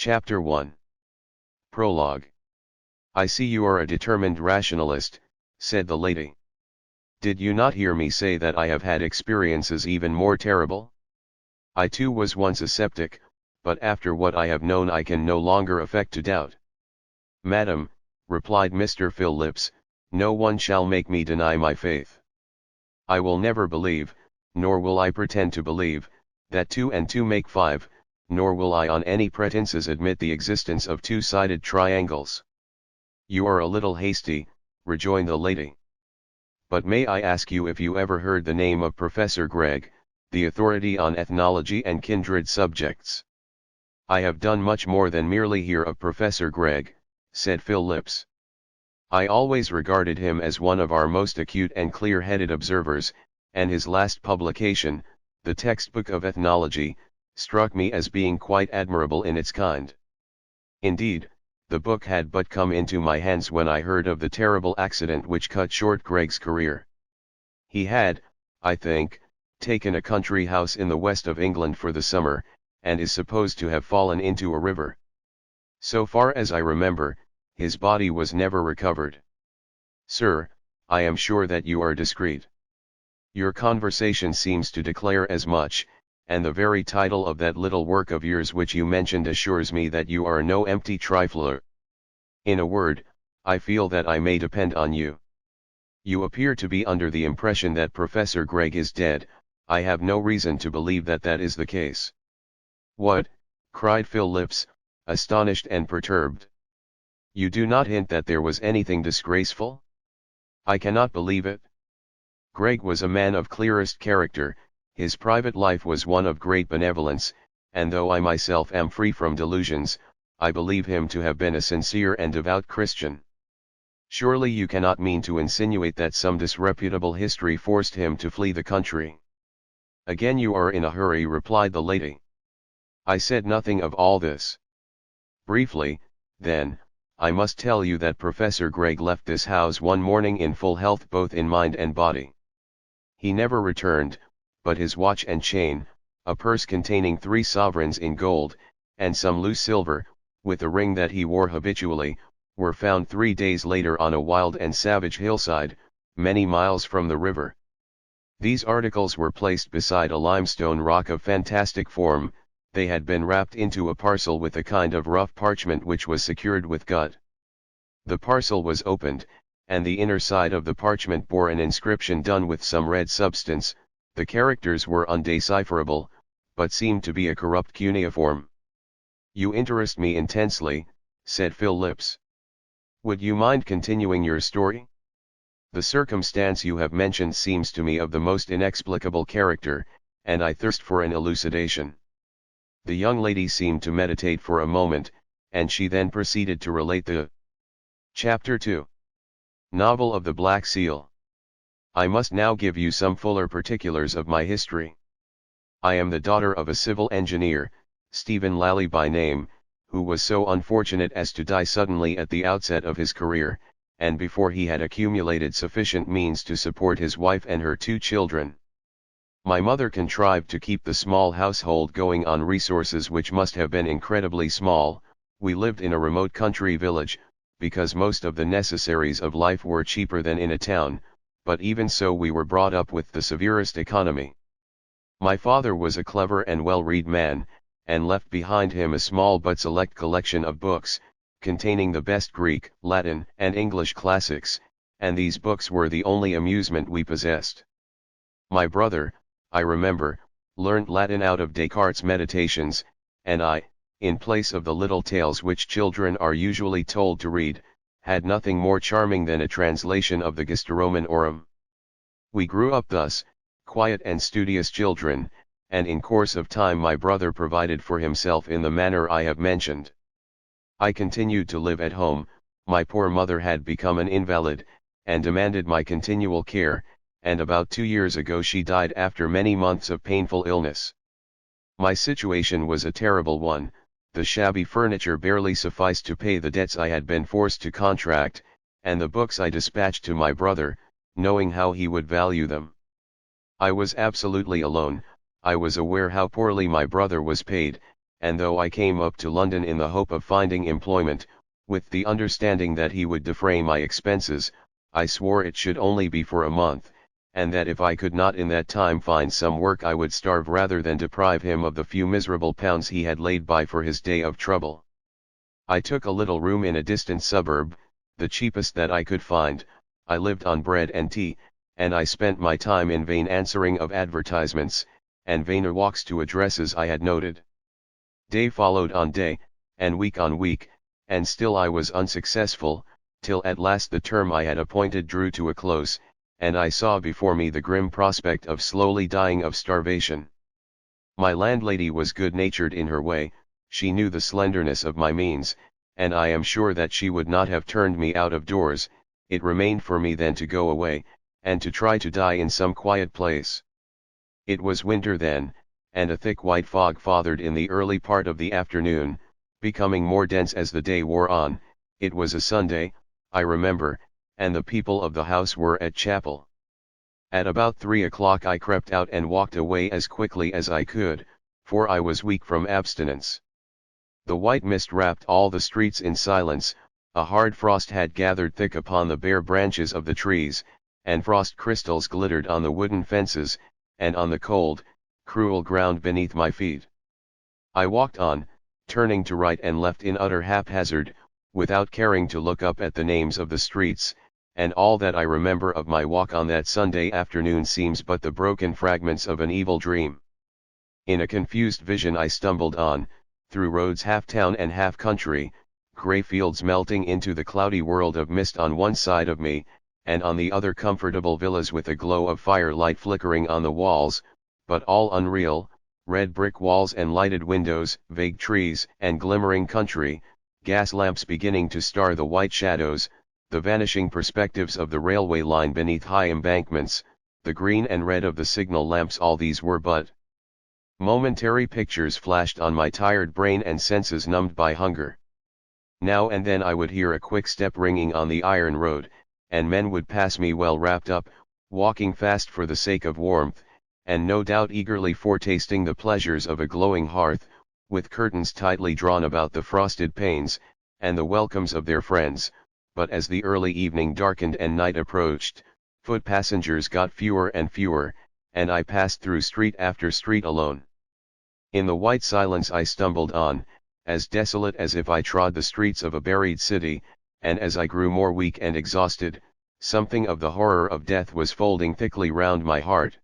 Chapter 1. Prologue. I see you are a determined rationalist, said the lady. Did you not hear me say that I have had experiences even more terrible? I too was once a skeptic, but after what I have known I can no longer affect to doubt. Madam, replied Mr. Phillips, no one shall make me deny my faith. I will never believe, nor will I pretend to believe, that 2 and 2 make 5, nor will I on any pretenses admit the existence of two-sided triangles. You are a little hasty, rejoined the lady. But may I ask you if you ever heard the name of Professor Gregg, the authority on ethnology and kindred subjects? I have done much more than merely hear of Professor Gregg, said Phillips. I always regarded him as one of our most acute and clear-headed observers, and his last publication, the Textbook of Ethnology, struck me as being quite admirable in its kind. Indeed, the book had but come into my hands when I heard of the terrible accident which cut short Gregg's career. He had, I think, taken a country house in the west of England for the summer, and is supposed to have fallen into a river. So far as I remember, his body was never recovered. Sir, I am sure that you are discreet. Your conversation seems to declare as much, and the very title of that little work of yours which you mentioned assures me that you are no empty trifler. In a word, I feel that I may depend on you. You appear to be under the impression that Professor Gregg is dead. I have no reason to believe that that is the case. What? Cried Phillips, astonished and perturbed. You do not hint that there was anything disgraceful? I cannot believe it. Gregg was a man of clearest character. His private life was one of great benevolence, and though I myself am free from delusions, I believe him to have been a sincere and devout Christian. Surely you cannot mean to insinuate that some disreputable history forced him to flee the country. Again you are in a hurry, replied the lady. I said nothing of all this. Briefly, then, I must tell you that Professor Gregg left this house one morning in full health both in mind and body. He never returned, but his watch and chain, a purse containing 3 sovereigns in gold, and some loose silver, with a ring that he wore habitually, were found 3 days later on a wild and savage hillside, many miles from the river. These articles were placed beside a limestone rock of fantastic form. They had been wrapped into a parcel with a kind of rough parchment which was secured with gut. The parcel was opened, and the inner side of the parchment bore an inscription done with some red substance. The characters were undecipherable, but seemed to be a corrupt cuneiform. You interest me intensely, said Phillips. Would you mind continuing your story? The circumstance you have mentioned seems to me of the most inexplicable character, and I thirst for an elucidation. The young lady seemed to meditate for a moment, and she then proceeded to relate the Chapter 2. Novel of the Black Seal. I must now give you some fuller particulars of my history. I am the daughter of a civil engineer, Stephen Lally by name, who was so unfortunate as to die suddenly at the outset of his career, and before he had accumulated sufficient means to support his wife and her 2 children. My mother contrived to keep the small household going on resources which must have been incredibly small. We lived in a remote country village, because most of the necessaries of life were cheaper than in a town, but even so we were brought up with the severest economy. My father was a clever and well-read man, and left behind him a small but select collection of books, containing the best Greek, Latin, and English classics, and these books were the only amusement we possessed. My brother, I remember, learnt Latin out of Descartes' Meditations, and I, in place of the little tales which children are usually told to read, had nothing more charming than a translation of the Gesta Romanorum. We grew up thus, quiet and studious children, and in course of time my brother provided for himself in the manner I have mentioned. I continued to live at home. My poor mother had become an invalid, and demanded my continual care, and about 2 years ago she died after many months of painful illness. My situation was a terrible one. The shabby furniture barely sufficed to pay the debts I had been forced to contract, and the books I dispatched to my brother, knowing how he would value them. I was absolutely alone. I was aware how poorly my brother was paid, and though I came up to London in the hope of finding employment, with the understanding that he would defray my expenses, I swore it should only be for a month, and that if I could not in that time find some work I would starve rather than deprive him of the few miserable pounds he had laid by for his day of trouble. I took a little room in a distant suburb, the cheapest that I could find. I lived on bread and tea, and I spent my time in vain answering of advertisements, and vainer walks to addresses I had noted. Day followed on day, and week on week, and still I was unsuccessful, till at last the term I had appointed drew to a close, and I saw before me the grim prospect of slowly dying of starvation. My landlady was good-natured in her way, she knew the slenderness of my means, and I am sure that she would not have turned me out of doors. It remained for me then to go away, and to try to die in some quiet place. It was winter then, and a thick white fog fothered in the early part of the afternoon, becoming more dense as the day wore on. It was a Sunday, I remember, and the people of the house were at chapel. At about 3 o'clock I crept out and walked away as quickly as I could, for I was weak from abstinence. The white mist wrapped all the streets in silence, a hard frost had gathered thick upon the bare branches of the trees, and frost crystals glittered on the wooden fences, and on the cold, cruel ground beneath my feet. I walked on, turning to right and left in utter haphazard, without caring to look up at the names of the streets, and all that I remember of my walk on that Sunday afternoon seems but the broken fragments of an evil dream. In a confused vision I stumbled on, through roads half town and half country, grey fields melting into the cloudy world of mist on one side of me, and on the other comfortable villas with a glow of firelight flickering on the walls, but all unreal, red brick walls and lighted windows, vague trees and glimmering country, gas lamps beginning to star the white shadows, the vanishing perspectives of the railway line beneath high embankments, the green and red of the signal lamps. All these were but momentary pictures flashed on my tired brain and senses numbed by hunger. Now and then I would hear a quick step ringing on the iron road, and men would pass me well wrapped up, walking fast for the sake of warmth, and no doubt eagerly foretasting the pleasures of a glowing hearth, with curtains tightly drawn about the frosted panes, and the welcomes of their friends. But as the early evening darkened and night approached, foot passengers got fewer and fewer, and I passed through street after street alone. In the white silence I stumbled on, as desolate as if I trod the streets of a buried city, and as I grew more weak and exhausted, something of the horror of death was folding thickly round my heart.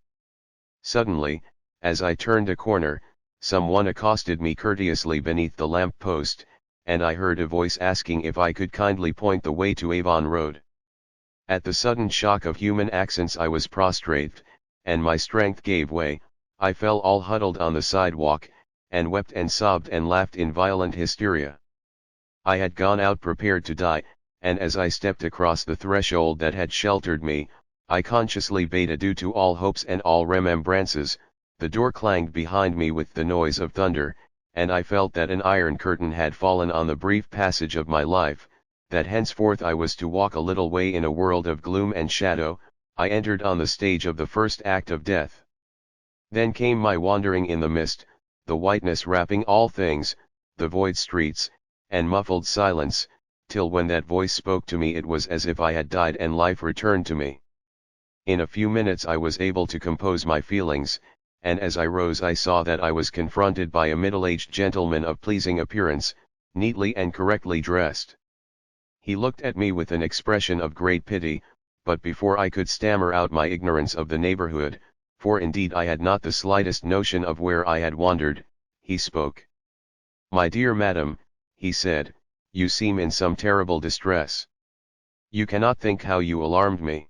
Suddenly, as I turned a corner, some one accosted me courteously beneath the lamp post, and I heard a voice asking if I could kindly point the way to Avon Road. At the sudden shock of human accents I was prostrate, and my strength gave way. I fell all huddled on the sidewalk, and wept and sobbed and laughed in violent hysteria. I had gone out prepared to die, and as I stepped across the threshold that had sheltered me, I consciously bade adieu to all hopes and all remembrances. The door clanged behind me with the noise of thunder, and I felt that an iron curtain had fallen on the brief passage of my life, that henceforth I was to walk a little way in a world of gloom and shadow. I entered on the stage of the first act of death. Then came my wandering in the mist, the whiteness wrapping all things, the void streets, and muffled silence, till when that voice spoke to me it was as if I had died and life returned to me. In a few minutes I was able to compose my feelings, and as I rose I saw that I was confronted by a middle-aged gentleman of pleasing appearance, neatly and correctly dressed. He looked at me with an expression of great pity, but before I could stammer out my ignorance of the neighborhood, for indeed I had not the slightest notion of where I had wandered, he spoke. "My dear madam," he said, "you seem in some terrible distress. You cannot think how you alarmed me.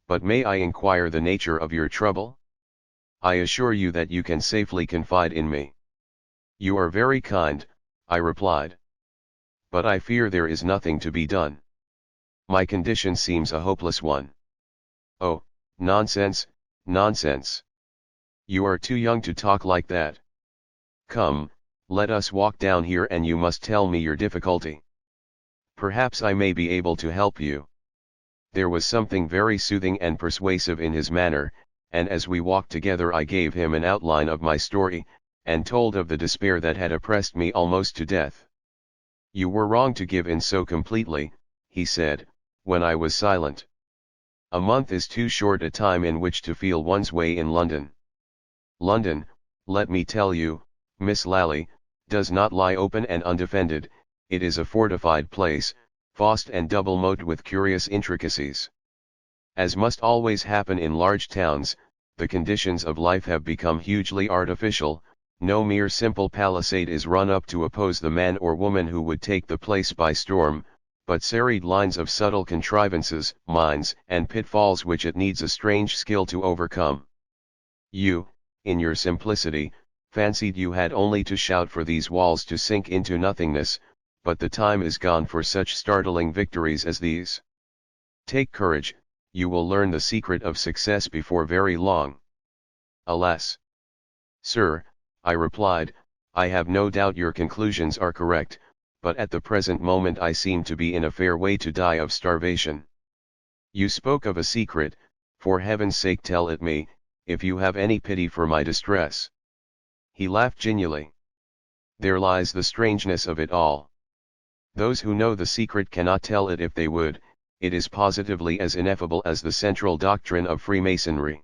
But may I inquire the nature of your trouble? I assure you that you can safely confide in me." "You are very kind," I replied. "But I fear there is nothing to be done. My condition seems a hopeless one." "Oh, nonsense, nonsense. You are too young to talk like that. Come, let us walk down here and you must tell me your difficulty. Perhaps I may be able to help you." There was something very soothing and persuasive in his manner, and as we walked together I gave him an outline of my story, and told of the despair that had oppressed me almost to death. "You were wrong to give in so completely," he said, when I was silent. "A month is too short a time in which to feel one's way in London. London, let me tell you, Miss Lally, does not lie open and undefended. It is a fortified place, fossed and double-moat with curious intricacies. As must always happen in large towns, the conditions of life have become hugely artificial. No mere simple palisade is run up to oppose the man or woman who would take the place by storm, but serried lines of subtle contrivances, mines, and pitfalls which it needs a strange skill to overcome. You, in your simplicity, fancied you had only to shout for these walls to sink into nothingness, but the time is gone for such startling victories as these. Take courage, you will learn the secret of success before very long." "Alas! Sir," I replied, "I have no doubt your conclusions are correct, but at the present moment I seem to be in a fair way to die of starvation." "You spoke of a secret, for heaven's sake tell it me, if you have any pity for my distress." He laughed genially. "There lies the strangeness of it all. Those who know the secret cannot tell it if they would. It is positively as ineffable as the central doctrine of Freemasonry.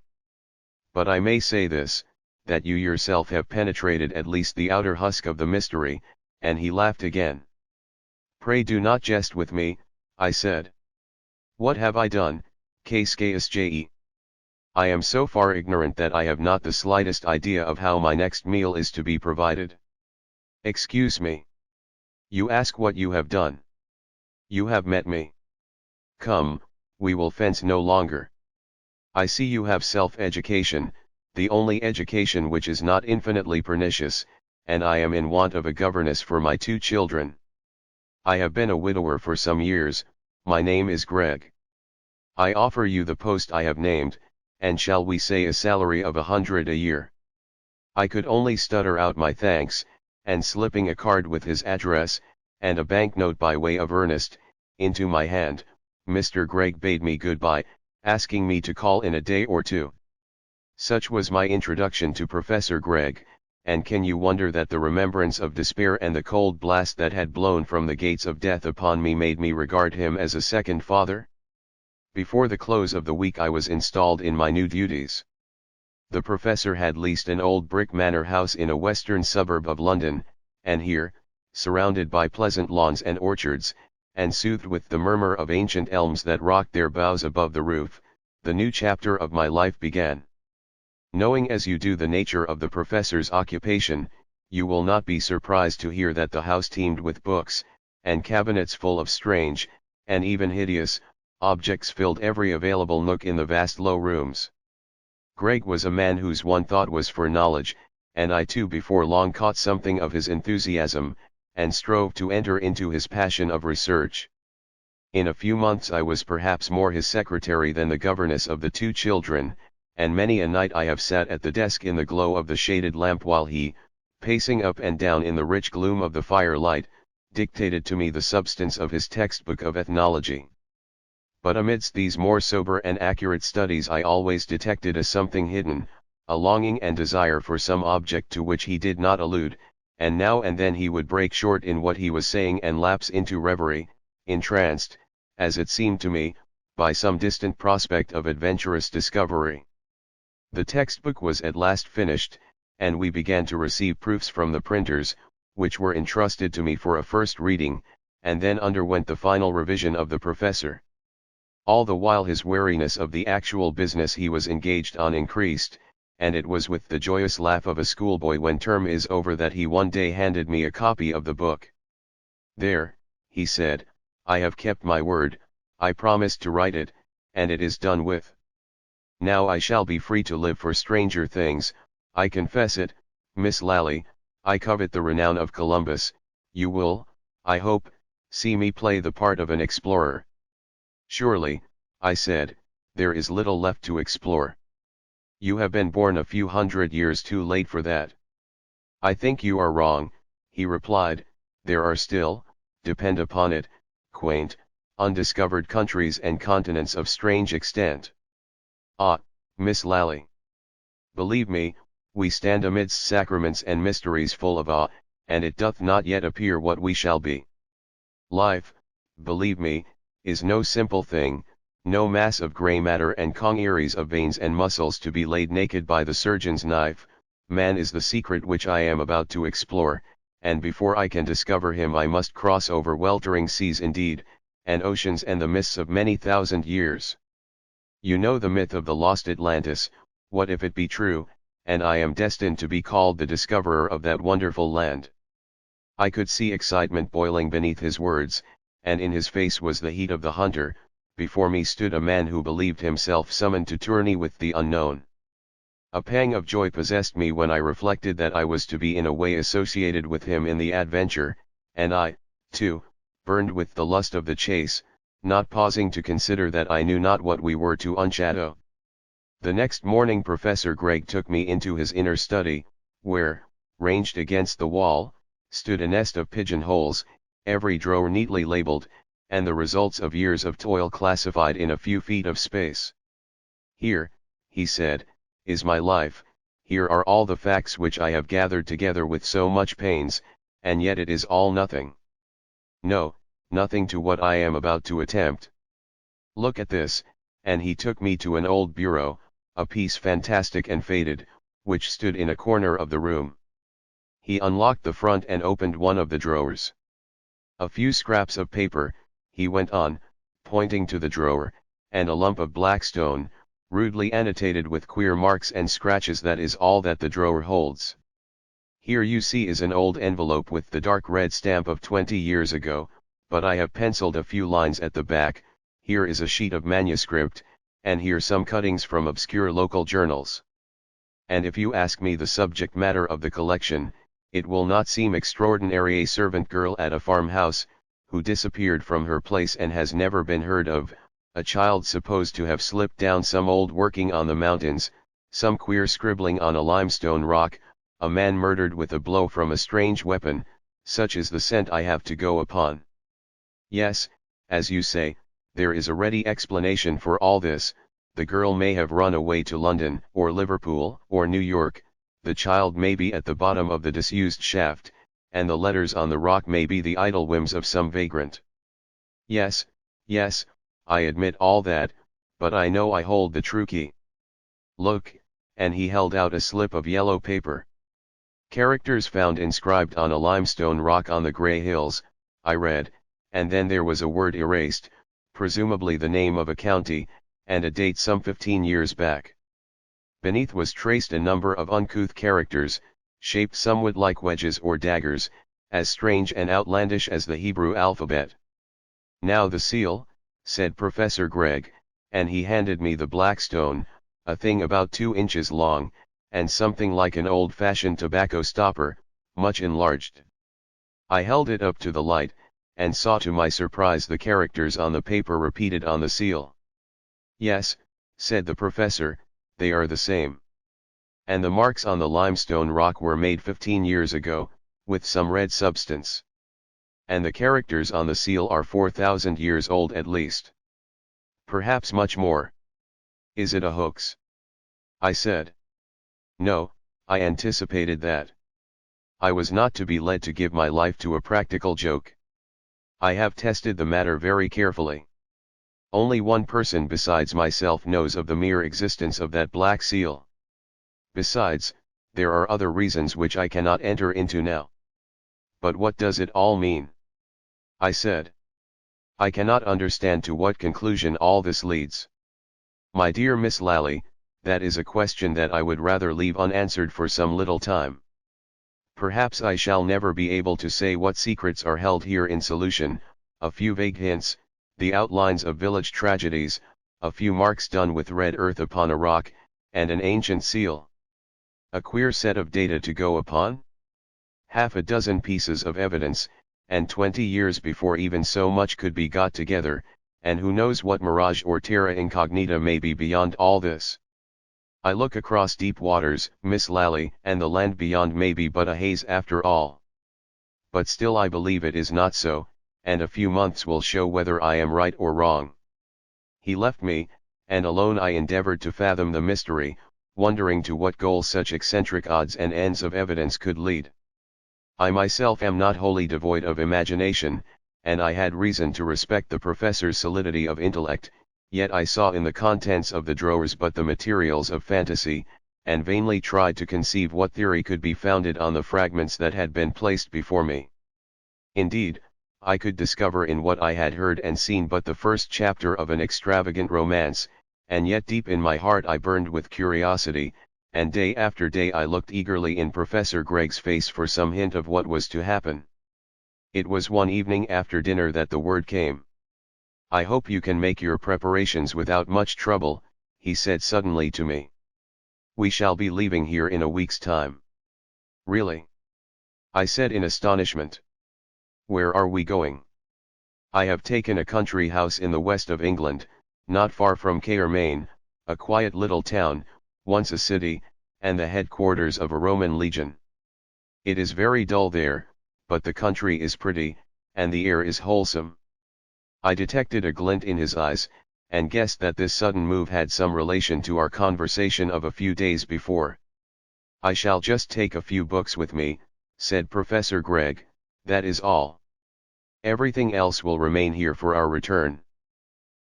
But I may say this, that you yourself have penetrated at least the outer husk of the mystery," and he laughed again. "Pray do not jest with me," I said. "What have I done, Ksje? I am so far ignorant that I have not the slightest idea of how my next meal is to be provided." "Excuse me. You ask what you have done. You have met me. Come, we will fence no longer. I see you have self-education, the only education which is not infinitely pernicious, and I am in want of a governess for my 2 children. I have been a widower for some years. My name is Gregg. I offer you the post I have named, and shall we say a salary of 100 a year?" I could only stutter out my thanks, and slipping a card with his address, and a banknote by way of earnest, into my hand, Mr. Gregg bade me goodbye, asking me to call in a day or two. Such was my introduction to Professor Gregg, and can you wonder that the remembrance of despair and the cold blast that had blown from the gates of death upon me made me regard him as a second father? Before the close of the week I was installed in my new duties. The professor had leased an old brick manor house in a western suburb of London, and here, surrounded by pleasant lawns and orchards, and soothed with the murmur of ancient elms that rocked their boughs above the roof, the new chapter of my life began. Knowing as you do the nature of the professor's occupation, you will not be surprised to hear that the house teemed with books, and cabinets full of strange, and even hideous, objects filled every available nook in the vast low rooms. Gregg was a man whose one thought was for knowledge, and I too before long caught something of his enthusiasm, and strove to enter into his passion of research. In a few months I was perhaps more his secretary than the governess of the 2 children, and many a night I have sat at the desk in the glow of the shaded lamp while he, pacing up and down in the rich gloom of the firelight, dictated to me the substance of his textbook of ethnology. But amidst these more sober and accurate studies I always detected a something hidden, a longing and desire for some object to which he did not allude, and now and then he would break short in what he was saying and lapse into reverie, entranced, as it seemed to me, by some distant prospect of adventurous discovery. The textbook was at last finished, and we began to receive proofs from the printers, which were entrusted to me for a first reading, and then underwent the final revision of the professor. All the while his weariness of the actual business he was engaged on increased, and it was with the joyous laugh of a schoolboy when term is over that he one day handed me a copy of the book. "There," he said, "I have kept my word, I promised to write it, and it is done with. Now I shall be free to live for stranger things. I confess it, Miss Lally, I covet the renown of Columbus. You will, I hope, see me play the part of an explorer." "Surely," I said, "there is little left to explore. You have been born a few hundred years too late for that." "I think you are wrong," he replied, "there are still, depend upon it, quaint, undiscovered countries and continents of strange extent. Ah, Miss Lally! Believe me, we stand amidst sacraments and mysteries full of awe, and it doth not yet appear what we shall be. Life, believe me, is no simple thing, no mass of grey matter and congeries of veins and muscles to be laid naked by the surgeon's knife. Man is the secret which I am about to explore, and before I can discover him I must cross over weltering seas indeed, and oceans and the mists of many thousand years. You know the myth of the lost Atlantis. What if it be true, and I am destined to be called the discoverer of that wonderful land? I could see excitement boiling beneath his words, and in his face was the heat of the hunter. Before me stood a man who believed himself summoned to tourney with the unknown. A pang of joy possessed me when I reflected that I was to be in a way associated with him in the adventure, and I, too, burned with the lust of the chase, not pausing to consider that I knew not what we were to unshadow. The next morning Professor Gregg took me into his inner study, where, ranged against the wall, stood a nest of pigeonholes, every drawer neatly labeled, and the results of years of toil classified in a few feet of space. Here, he said, is my life, here are all the facts which I have gathered together with so much pains, and yet it is all nothing. No, nothing to what I am about to attempt. Look at this, and he took me to an old bureau, a piece fantastic and faded, which stood in a corner of the room. He unlocked the front and opened one of the drawers. A few scraps of paper, he went on, pointing to the drawer, and a lump of black stone, rudely annotated with queer marks and scratches. That is all that the drawer holds. Here you see is an old envelope with the dark red stamp of 20 years ago, but I have penciled a few lines at the back. Here is a sheet of manuscript, and here some cuttings from obscure local journals. And if you ask me the subject matter of the collection, it will not seem extraordinary. A servant girl at a farmhouse, who disappeared from her place and has never been heard of, a child supposed to have slipped down some old working on the mountains, some queer scribbling on a limestone rock, a man murdered with a blow from a strange weapon. Such is the scent I have to go upon. Yes, as you say, there is a ready explanation for all this. The girl may have run away to London, or Liverpool, or New York. The child may be at the bottom of the disused shaft, and the letters on the rock may be the idle whims of some vagrant. Yes, yes, I admit all that, but I know I hold the true key. Look, and he held out a slip of yellow paper. Characters found inscribed on a limestone rock on the grey hills, I read, and then there was a word erased, presumably the name of a county, and a date some 15 years back. Beneath was traced a number of uncouth characters, shaped somewhat like wedges or daggers, as strange and outlandish as the Hebrew alphabet. Now the seal, said Professor Gregg, and he handed me the black stone, a thing about 2 inches long, and something like an old-fashioned tobacco stopper, much enlarged. I held it up to the light, and saw to my surprise the characters on the paper repeated on the seal. Yes, said the professor, they are the same. And the marks on the limestone rock were made 15 years ago, with some red substance. And the characters on the seal are 4,000 years old at least. Perhaps much more. Is it a hoax? I said. No, I anticipated that. I was not to be led to give my life to a practical joke. I have tested the matter very carefully. Only one person besides myself knows of the mere existence of that black seal. Besides, there are other reasons which I cannot enter into now. But what does it all mean? I said. I cannot understand to what conclusion all this leads. My dear Miss Lally, that is a question that I would rather leave unanswered for some little time. Perhaps I shall never be able to say what secrets are held here in solution, a few vague hints, the outlines of village tragedies, a few marks done with red earth upon a rock, and an ancient seal. A queer set of data to go upon? Half a dozen pieces of evidence, and 20 years before even so much could be got together, and who knows what mirage or terra incognita may be beyond all this. I look across deep waters, Miss Lally, and the land beyond may be but a haze after all. But still I believe it is not so, and a few months will show whether I am right or wrong. He left me, and alone I endeavored to fathom the mystery, wondering to what goal such eccentric odds and ends of evidence could lead. I myself am not wholly devoid of imagination, and I had reason to respect the professor's solidity of intellect, yet I saw in the contents of the drawers but the materials of fantasy, and vainly tried to conceive what theory could be founded on the fragments that had been placed before me. Indeed, I could discover in what I had heard and seen but the first chapter of an extravagant romance, and yet deep in my heart I burned with curiosity, and day after day I looked eagerly in Professor Gregg's face for some hint of what was to happen. It was one evening after dinner that the word came. "I hope you can make your preparations without much trouble," he said suddenly to me. "We shall be leaving here in a week's time." "Really?" I said in astonishment. "Where are we going?" "I have taken a country house in the west of England, not far from Machen, a quiet little town, once a city, and the headquarters of a Roman legion. It is very dull there, but the country is pretty, and the air is wholesome." I detected a glint in his eyes, and guessed that this sudden move had some relation to our conversation of a few days before. "I shall just take a few books with me," said Professor Gregg, "that is all. Everything else will remain here for our return.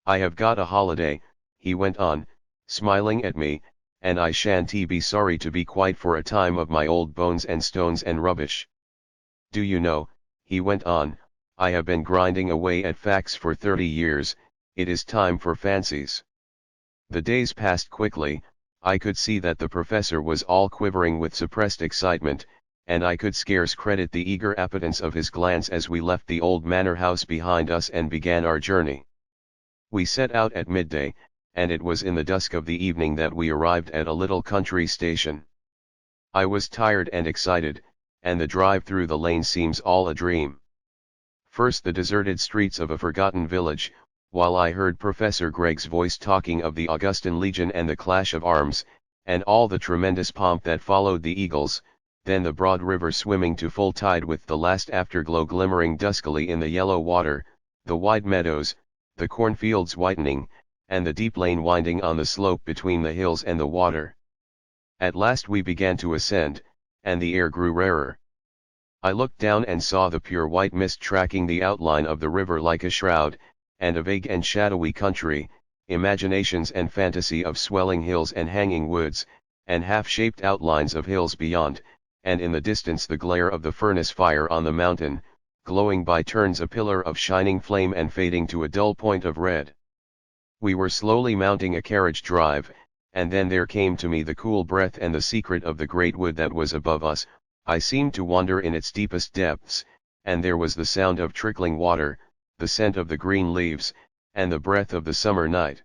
I have got a holiday," he went on, smiling at me, "and I shan't be sorry to be quite for a time of my old bones and stones and rubbish. Do you know," he went on, "I have been grinding away at facts for 30 years, it is time for fancies." The days passed quickly. I could see that the professor was all quivering with suppressed excitement, and I could scarce credit the eager appetence of his glance as we left the old manor house behind us and began our journey. We set out at midday, and it was in the dusk of the evening that we arrived at a little country station. I was tired and excited, and the drive through the lane seems all a dream. First the deserted streets of a forgotten village, while I heard Professor Gregg's voice talking of the Augustan Legion and the clash of arms, and all the tremendous pomp that followed the eagles, then the broad river swimming to full tide with the last afterglow glimmering duskily in the yellow water, the wide meadows, the cornfields whitening, and the deep lane winding on the slope between the hills and the water. At last we began to ascend, and the air grew rarer. I looked down and saw the pure white mist tracking the outline of the river like a shroud, and a vague and shadowy country, imaginations and fantasy of swelling hills and hanging woods, and half-shaped outlines of hills beyond, and in the distance the glare of the furnace fire on the mountain, glowing by turns a pillar of shining flame and fading to a dull point of red. We were slowly mounting a carriage drive, and then there came to me the cool breath and the secret of the great wood that was above us. I seemed to wander in its deepest depths, and there was the sound of trickling water, the scent of the green leaves, and the breath of the summer night.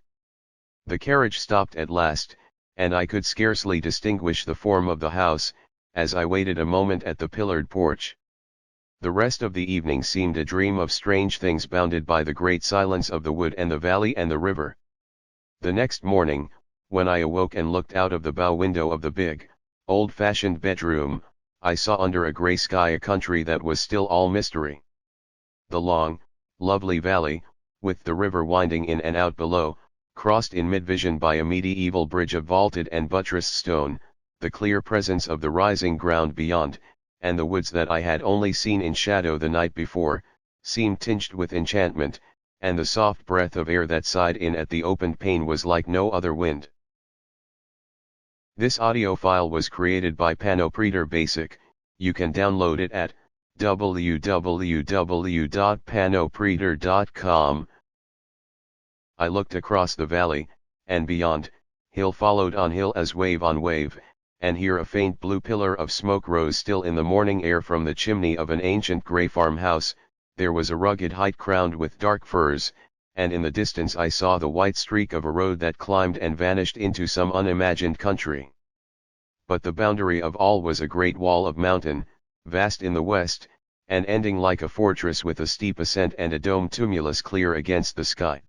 The carriage stopped at last, and I could scarcely distinguish the form of the house, as I waited a moment at the pillared porch. The rest of the evening seemed a dream of strange things bounded by the great silence of the wood and the valley and the river. The next morning, when I awoke and looked out of the bow window of the big, old-fashioned bedroom, I saw under a grey sky a country that was still all mystery. The long, lovely valley, with the river winding in and out below, crossed in mid-vision by a medieval bridge of vaulted and buttressed stone, the clear presence of the rising ground beyond, and the woods that I had only seen in shadow the night before, seemed tinged with enchantment, and the soft breath of air that sighed in at the opened pane was like no other wind. This audio file was created by Panopreter Basic. You can download it at www.panopreter.com. I looked across the valley, and beyond, hill followed on hill as wave on wave, and here a faint blue pillar of smoke rose still in the morning air from the chimney of an ancient grey farmhouse. There was a rugged height crowned with dark firs, and in the distance I saw the white streak of a road that climbed and vanished into some unimagined country. But the boundary of all was a great wall of mountain, vast in the west, and ending like a fortress with a steep ascent and a domed tumulus clear against the sky.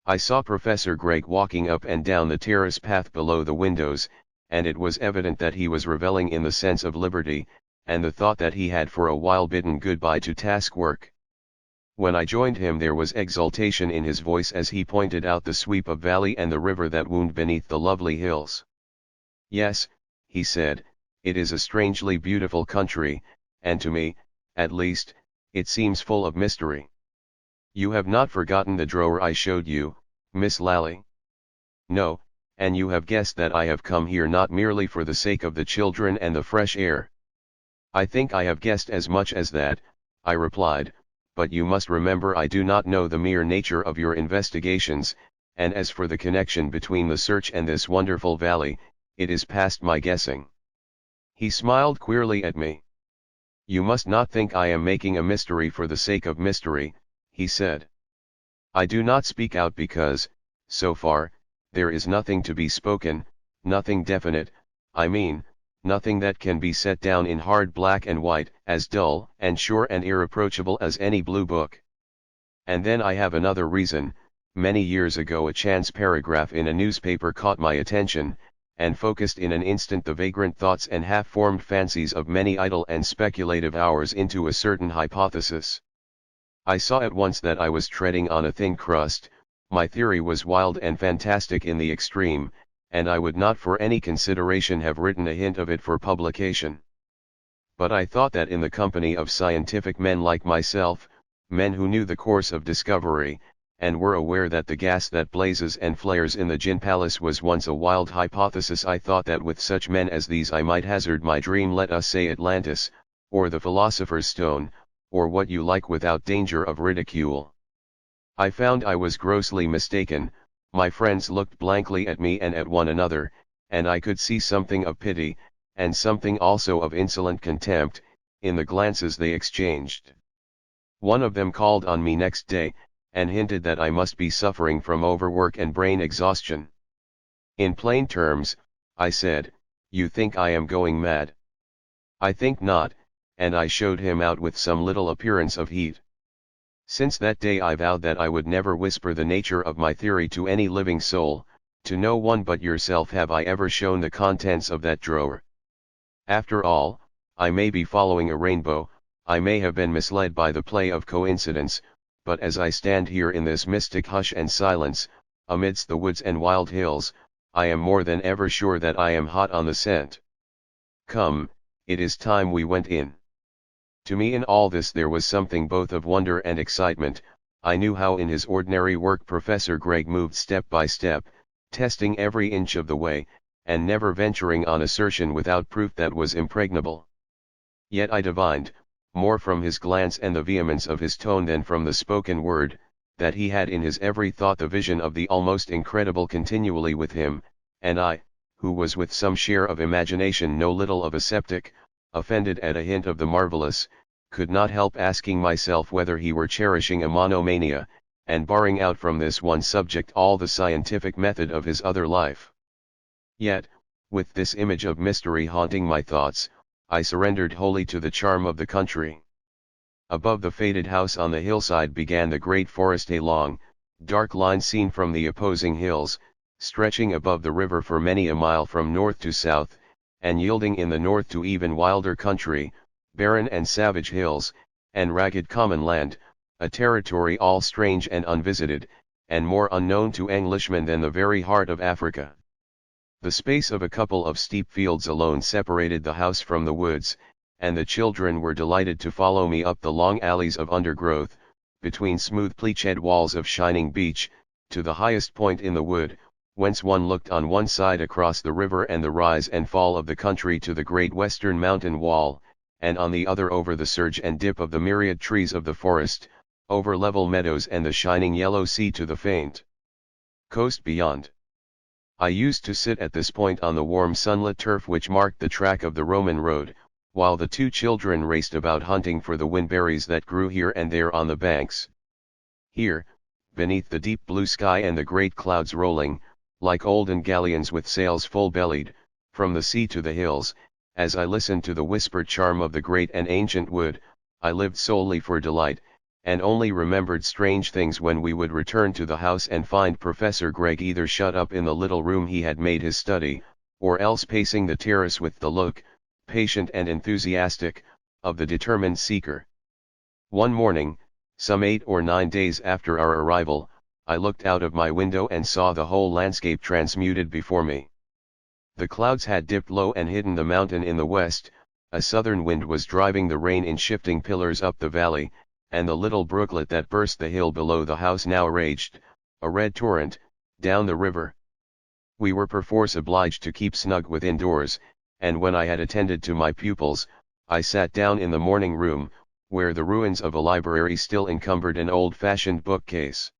I saw Professor Gregg walking up and down the terrace path below the windows, and it was evident that he was reveling in the sense of liberty, and the thought that he had for a while bidden goodbye to task work. When I joined him there was exultation in his voice as he pointed out the sweep of valley and the river that wound beneath the lovely hills. Yes, he said, it is a strangely beautiful country, and to me, at least, it seems full of mystery. You have not forgotten the drawer I showed you, Miss Lally? No, and you have guessed that I have come here not merely for the sake of the children and the fresh air. I think I have guessed as much as that, I replied, but you must remember I do not know the mere nature of your investigations, and as for the connection between the search and this wonderful valley, it is past my guessing. He smiled queerly at me. You must not think I am making a mystery for the sake of mystery, he said. I do not speak out because, so far, there is nothing to be spoken, nothing definite, I mean, nothing that can be set down in hard black and white, as dull and sure and irreproachable as any blue book. And then I have another reason. Many years ago a chance paragraph in a newspaper caught my attention, and focused in an instant the vagrant thoughts and half-formed fancies of many idle and speculative hours into a certain hypothesis. I saw at once that I was treading on a thin crust. My theory was wild and fantastic in the extreme, and I would not for any consideration have written a hint of it for publication. But I thought that in the company of scientific men like myself, men who knew the course of discovery, and were aware that the gas that blazes and flares in the gin palace was once a wild hypothesis, I thought that with such men as these I might hazard my dream, let us say Atlantis, or the Philosopher's Stone, or what you like, without danger of ridicule. I found I was grossly mistaken. My friends looked blankly at me and at one another, and I could see something of pity, and something also of insolent contempt, in the glances they exchanged. One of them called on me next day, and hinted that I must be suffering from overwork and brain exhaustion. In plain terms, I said, you think I am going mad? I think not, and I showed him out with some little appearance of heat. Since that day I vowed that I would never whisper the nature of my theory to any living soul. To no one but yourself have I ever shown the contents of that drawer. After all, I may be following a rainbow, I may have been misled by the play of coincidence, but as I stand here in this mystic hush and silence, amidst the woods and wild hills, I am more than ever sure that I am hot on the scent. Come, it is time we went in. To me in all this there was something both of wonder and excitement. I knew how in his ordinary work Professor Gregg moved step by step, testing every inch of the way, and never venturing on assertion without proof that was impregnable. Yet I divined, more from his glance and the vehemence of his tone than from the spoken word, that he had in his every thought the vision of the almost incredible continually with him, and I, who was with some share of imagination no little of a sceptic, offended at a hint of the marvelous, could not help asking myself whether he were cherishing a monomania, and barring out from this one subject all the scientific method of his other life. Yet, with this image of mystery haunting my thoughts, I surrendered wholly to the charm of the country. Above the faded house on the hillside began the great forest, a long, dark line seen from the opposing hills, stretching above the river for many a mile from north to south, and yielding in the north to even wilder country, barren and savage hills, and ragged common land, a territory all strange and unvisited, and more unknown to Englishmen than the very heart of Africa. The space of a couple of steep fields alone separated the house from the woods, and the children were delighted to follow me up the long alleys of undergrowth, between smooth pleached walls of shining beech, to the highest point in the wood, whence one looked on one side across the river and the rise and fall of the country to the great western mountain wall, and on the other over the surge and dip of the myriad trees of the forest, over level meadows and the shining yellow sea to the faint coast beyond. I used to sit at this point on the warm sunlit turf which marked the track of the Roman road, while the two children raced about hunting for the windberries that grew here and there on the banks. Here, beneath the deep blue sky and the great clouds rolling, like olden galleons with sails full-bellied, from the sea to the hills, as I listened to the whispered charm of the great and ancient wood, I lived solely for delight, and only remembered strange things when we would return to the house and find Professor Gregg either shut up in the little room he had made his study, or else pacing the terrace with the look, patient and enthusiastic, of the determined seeker. One morning, some 8 or 9 days after our arrival, I looked out of my window and saw the whole landscape transmuted before me. The clouds had dipped low and hidden the mountain in the west, a southern wind was driving the rain in shifting pillars up the valley, and the little brooklet that burst the hill below the house now raged, a red torrent, down the river. We were perforce obliged to keep snug within doors, and when I had attended to my pupils, I sat down in the morning room, where the ruins of a library still encumbered an old-fashioned bookcase.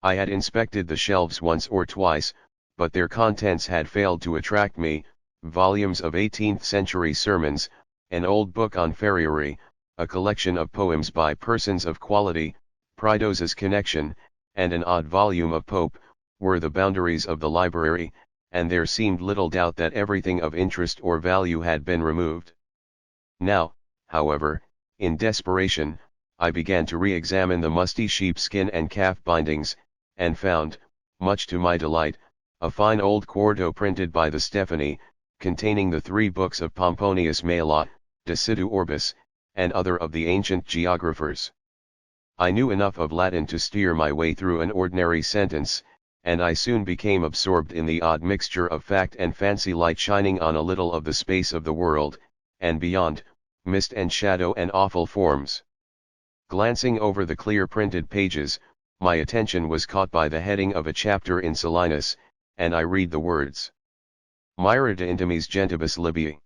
I had inspected the shelves once or twice, but their contents had failed to attract me: volumes of 18th-century sermons, an old book on farriery, a collection of poems by persons of quality, Prideaux's Connection, and an odd volume of Pope, were the boundaries of the library, and there seemed little doubt that everything of interest or value had been removed. Now, however, in desperation, I began to re-examine the musty sheepskin and calf bindings, and found, much to my delight, a fine old quarto printed by the Stephanie, containing the 3 books of Pomponius Mela, De Situ Orbis, and other of the ancient geographers. I knew enough of Latin to steer my way through an ordinary sentence, and I soon became absorbed in the odd mixture of fact and fancy, light shining on a little of the space of the world, and beyond, mist and shadow and awful forms. Glancing over the clear printed pages, my attention was caught by the heading of a chapter in Solinus, and I read the words: Myra de intimis gentibus Libiae.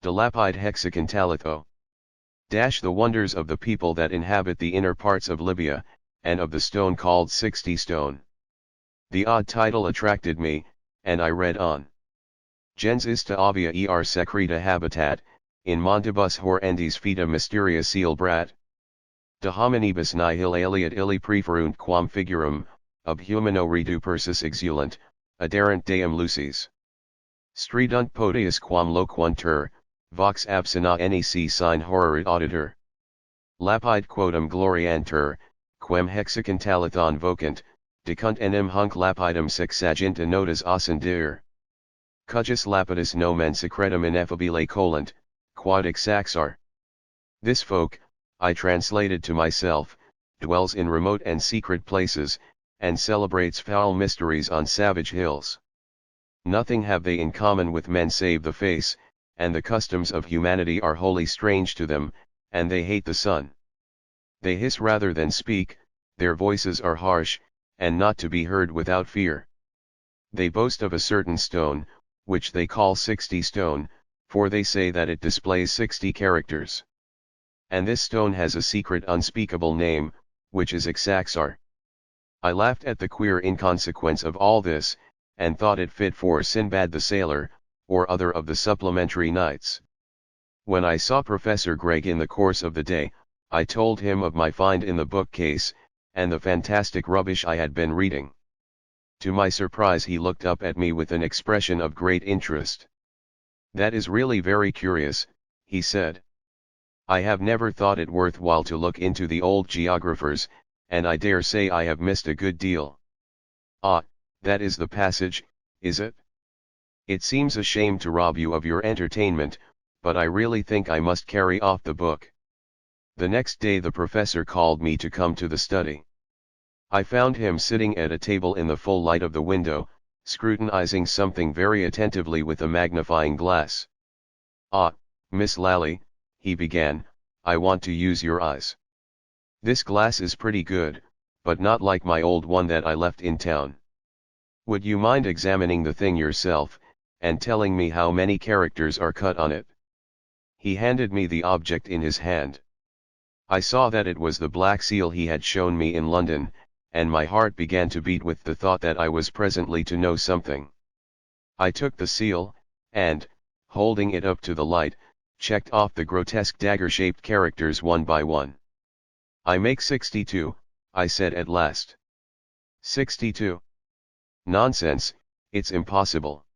De lapide hexacantalitho. The wonders of the people that inhabit the inner parts of Libya, and of the stone called 60 stone. The odd title attracted me, and I read on. Gens ista avia er secreta habitat, in montibus horrendis feta mysteria ceelbrat. De hominibus nihil aliat illi preferunt quam figurum, ob humano redupersus exulant, aderent deum lucis. Stridunt potius quam loquuntur, vox absina nec sine horrorit auditor. Lapide quodum gloriantur, quem hexacantalathon vocant, decunt enim hunc lapidum sexaginta notas ascendir. Cujus lapidus nomen secretum ineffabile collant, quod exacar. This folk, I translated to myself, dwells in remote and secret places, and celebrates foul mysteries on savage hills. Nothing have they in common with men save the face, and the customs of humanity are wholly strange to them, and they hate the sun. They hiss rather than speak, their voices are harsh, and not to be heard without fear. They boast of a certain stone, which they call 60 stone, for they say that it displays 60 characters. And this stone has a secret unspeakable name, which is Ixaxar. I laughed at the queer inconsequence of all this, and thought it fit for Sinbad the Sailor, or other of the supplementary nights. When I saw Professor Gregg in the course of the day, I told him of my find in the bookcase, and the fantastic rubbish I had been reading. To my surprise he looked up at me with an expression of great interest. "That is really very curious," he said. "I have never thought it worth while to look into the old geographers, and I dare say I have missed a good deal." "Ah, that is the passage, is it? It seems a shame to rob you of your entertainment, but I really think I must carry off the book." The next day the professor called me to come to the study. I found him sitting at a table in the full light of the window, scrutinizing something very attentively with a magnifying glass. "Ah, Miss Lally," he began, "I want to use your eyes. This glass is pretty good, but not like my old one that I left in town. Would you mind examining the thing yourself, and telling me how many characters are cut on it?" He handed me the object in his hand. I saw that it was the black seal he had shown me in London, and my heart began to beat with the thought that I was presently to know something. I took the seal, and, holding it up to the light, checked off the grotesque dagger-shaped characters one by one. "I make 62, I said at last. 62? Nonsense, it's impossible."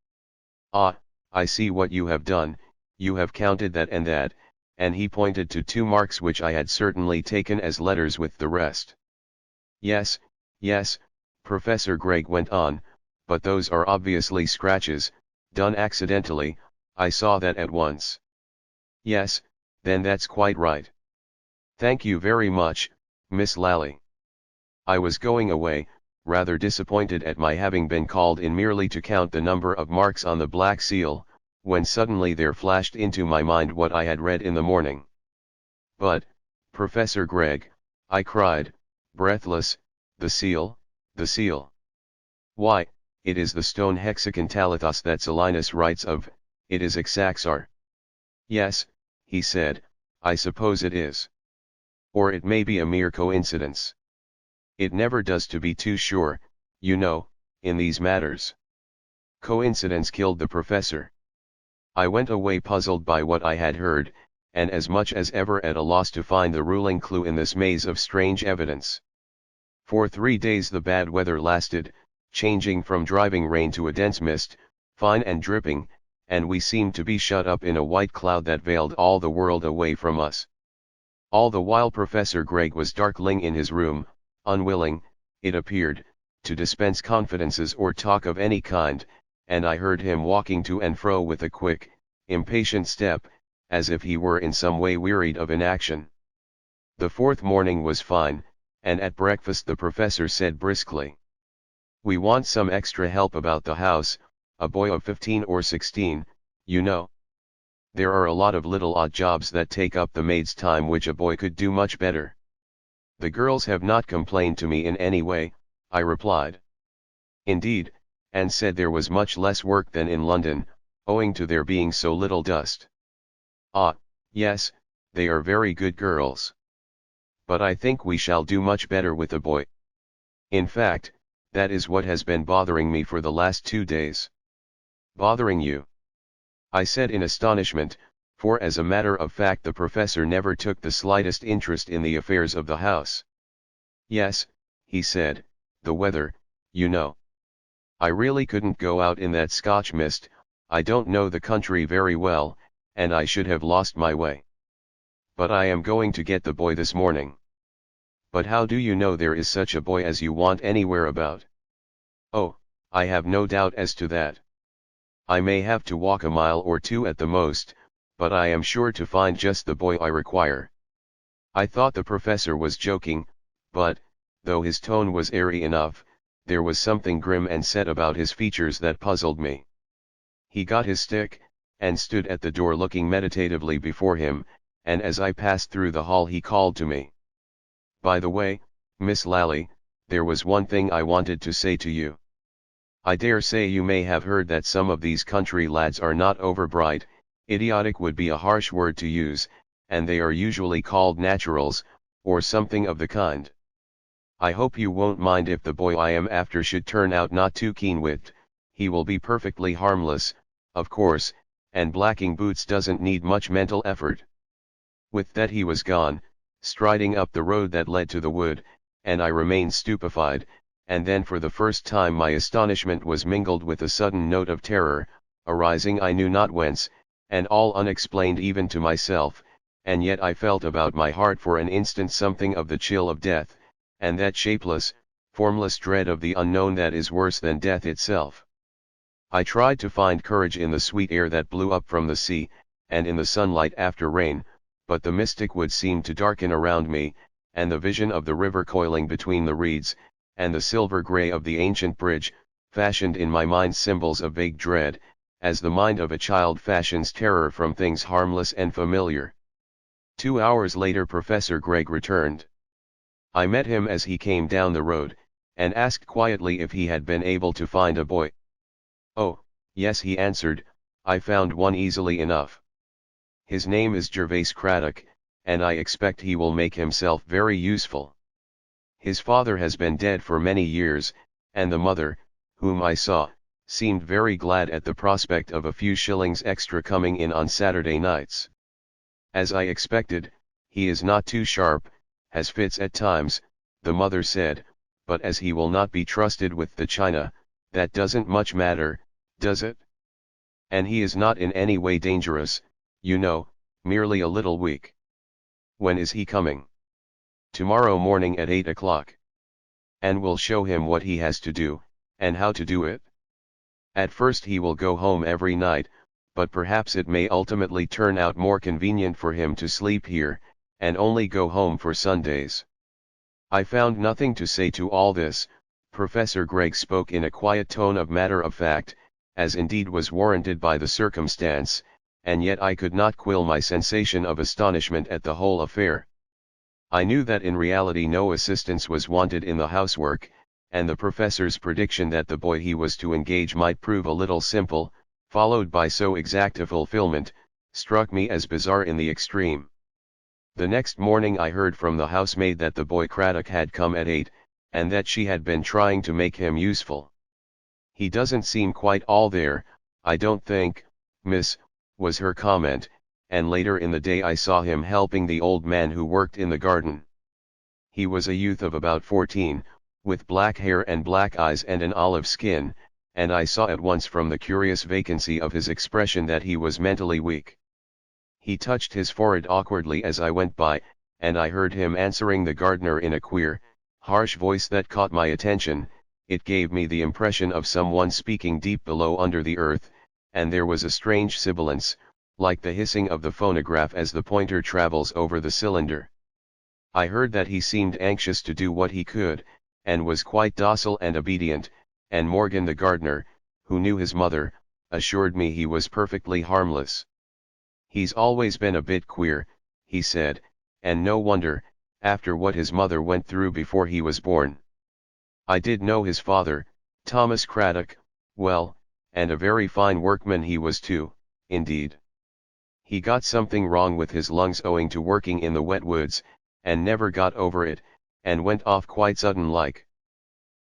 "Ah, I see what you have done, you have counted that, and he pointed to 2 marks which I had certainly taken as letters with the rest. Yes, Professor Gregg went on, "but those are obviously scratches, done accidentally, I saw that at once." "Yes, then that's quite right. Thank you very much, Miss Lally. I was going away, rather disappointed at my having been called in merely to count the number of marks on the black seal, when suddenly there flashed into my mind what I had read in the morning. "But, Professor Gregg," I cried, breathless, "the seal, the seal. Why, it is the stone hexagon talathos that Solinus writes of, it is Ixaxar." "Yes," he said, "I suppose it is. Or it may be a mere coincidence. It never does to be too sure, you know, in these matters." Coincidence killed the professor. I went away puzzled by what I had heard, and as much as ever at a loss to find the ruling clue in this maze of strange evidence. For 3 days the bad weather lasted, changing from driving rain to a dense mist, fine and dripping, and we seemed to be shut up in a white cloud that veiled all the world away from us. All the while Professor Gregg was darkling in his room, unwilling, it appeared, to dispense confidences or talk of any kind, and I heard him walking to and fro with a quick, impatient step, as if he were in some way wearied of inaction. The 4th morning was fine, and at breakfast the professor said briskly, "We want some extra help about the house, a boy of 15 or 16, you know. There are a lot of little odd jobs that take up the maid's time which a boy could do much better." "The girls have not complained to me in any way," I replied. "Indeed, and said there was much less work than in London, owing to there being so little dust." "Ah, yes, they are very good girls. But I think we shall do much better with a boy. In fact, that is what has been bothering me for the last 2 days." "Bothering you?" I said in astonishment, for as a matter of fact the professor never took the slightest interest in the affairs of the house. "Yes," he said, "the weather, you know. I really couldn't go out in that Scotch mist, I don't know the country very well, and I should have lost my way. But I am going to get the boy this morning." "But how do you know there is such a boy as you want anywhere about?" "Oh, I have no doubt as to that. I may have to walk a mile or 2 at the most, but I am sure to find just the boy I require." I thought the professor was joking, but, though his tone was airy enough, there was something grim and set about his features that puzzled me. He got his stick, and stood at the door looking meditatively before him, and as I passed through the hall he called to me. "By the way, Miss Lally, there was one thing I wanted to say to you. I dare say you may have heard that some of these country lads are not overbright, idiotic would be a harsh word to use, and they are usually called naturals, or something of the kind. I hope you won't mind if the boy I am after should turn out not too keen-witted. He will be perfectly harmless, of course, and blacking boots doesn't need much mental effort." With that he was gone, striding up the road that led to the wood, and I remained stupefied, and then for the first time my astonishment was mingled with a sudden note of terror, arising I knew not whence, and all unexplained even to myself, and yet I felt about my heart for an instant something of the chill of death, and that shapeless, formless dread of the unknown that is worse than death itself. I tried to find courage in the sweet air that blew up from the sea, and in the sunlight after rain, but the mystic wood seemed to darken around me, and the vision of the river coiling between the reeds, and the silver grey of the ancient bridge, fashioned in my mind symbols of vague dread, as the mind of a child fashions terror from things harmless and familiar. 2 hours later Professor Gregg returned. I met him as he came down the road, and asked quietly if he had been able to find a boy. "Oh, yes," he answered, "I found one easily enough. His name is Gervase Craddock, and I expect he will make himself very useful. His father has been dead for many years, and the mother, whom I saw, seemed very glad at the prospect of a few shillings extra coming in on Saturday nights. As I expected, he is not too sharp, has fits at times, the mother said, but as he will not be trusted with the china, that doesn't much matter, does it? And he is not in any way dangerous, you know, merely a little weak." "When is he coming?" "Tomorrow morning at 8 o'clock. And we'll show him what he has to do, and how to do it. At first he will go home every night, but perhaps it may ultimately turn out more convenient for him to sleep here, and only go home for Sundays." I found nothing to say to all this, Professor Gregg spoke in a quiet tone of matter of fact, as indeed was warranted by the circumstance, and yet I could not quell my sensation of astonishment at the whole affair. I knew that in reality no assistance was wanted in the housework, and the professor's prediction that the boy he was to engage might prove a little simple, followed by so exact a fulfillment, struck me as bizarre in the extreme. The next morning I heard from the housemaid that the boy Craddock had come at 8, and that she had been trying to make him useful. "He doesn't seem quite all there, I don't think, miss," was her comment, and later in the day I saw him helping the old man who worked in the garden. He was a youth of about 14, with black hair and black eyes and an olive skin, and I saw at once from the curious vacancy of his expression that he was mentally weak. He touched his forehead awkwardly as I went by, and I heard him answering the gardener in a queer, harsh voice that caught my attention. It gave me the impression of someone speaking deep below under the earth, and there was a strange sibilance, like the hissing of the phonograph as the pointer travels over the cylinder. I heard that he seemed anxious to do what he could, and was quite docile and obedient, and Morgan the gardener, who knew his mother, assured me he was perfectly harmless. "He's always been a bit queer," he said, "and no wonder, after what his mother went through before he was born. I did know his father, Thomas Craddock, well, and a very fine workman he was too, indeed. He got something wrong with his lungs owing to working in the wet woods, and never got over it, and went off quite sudden like.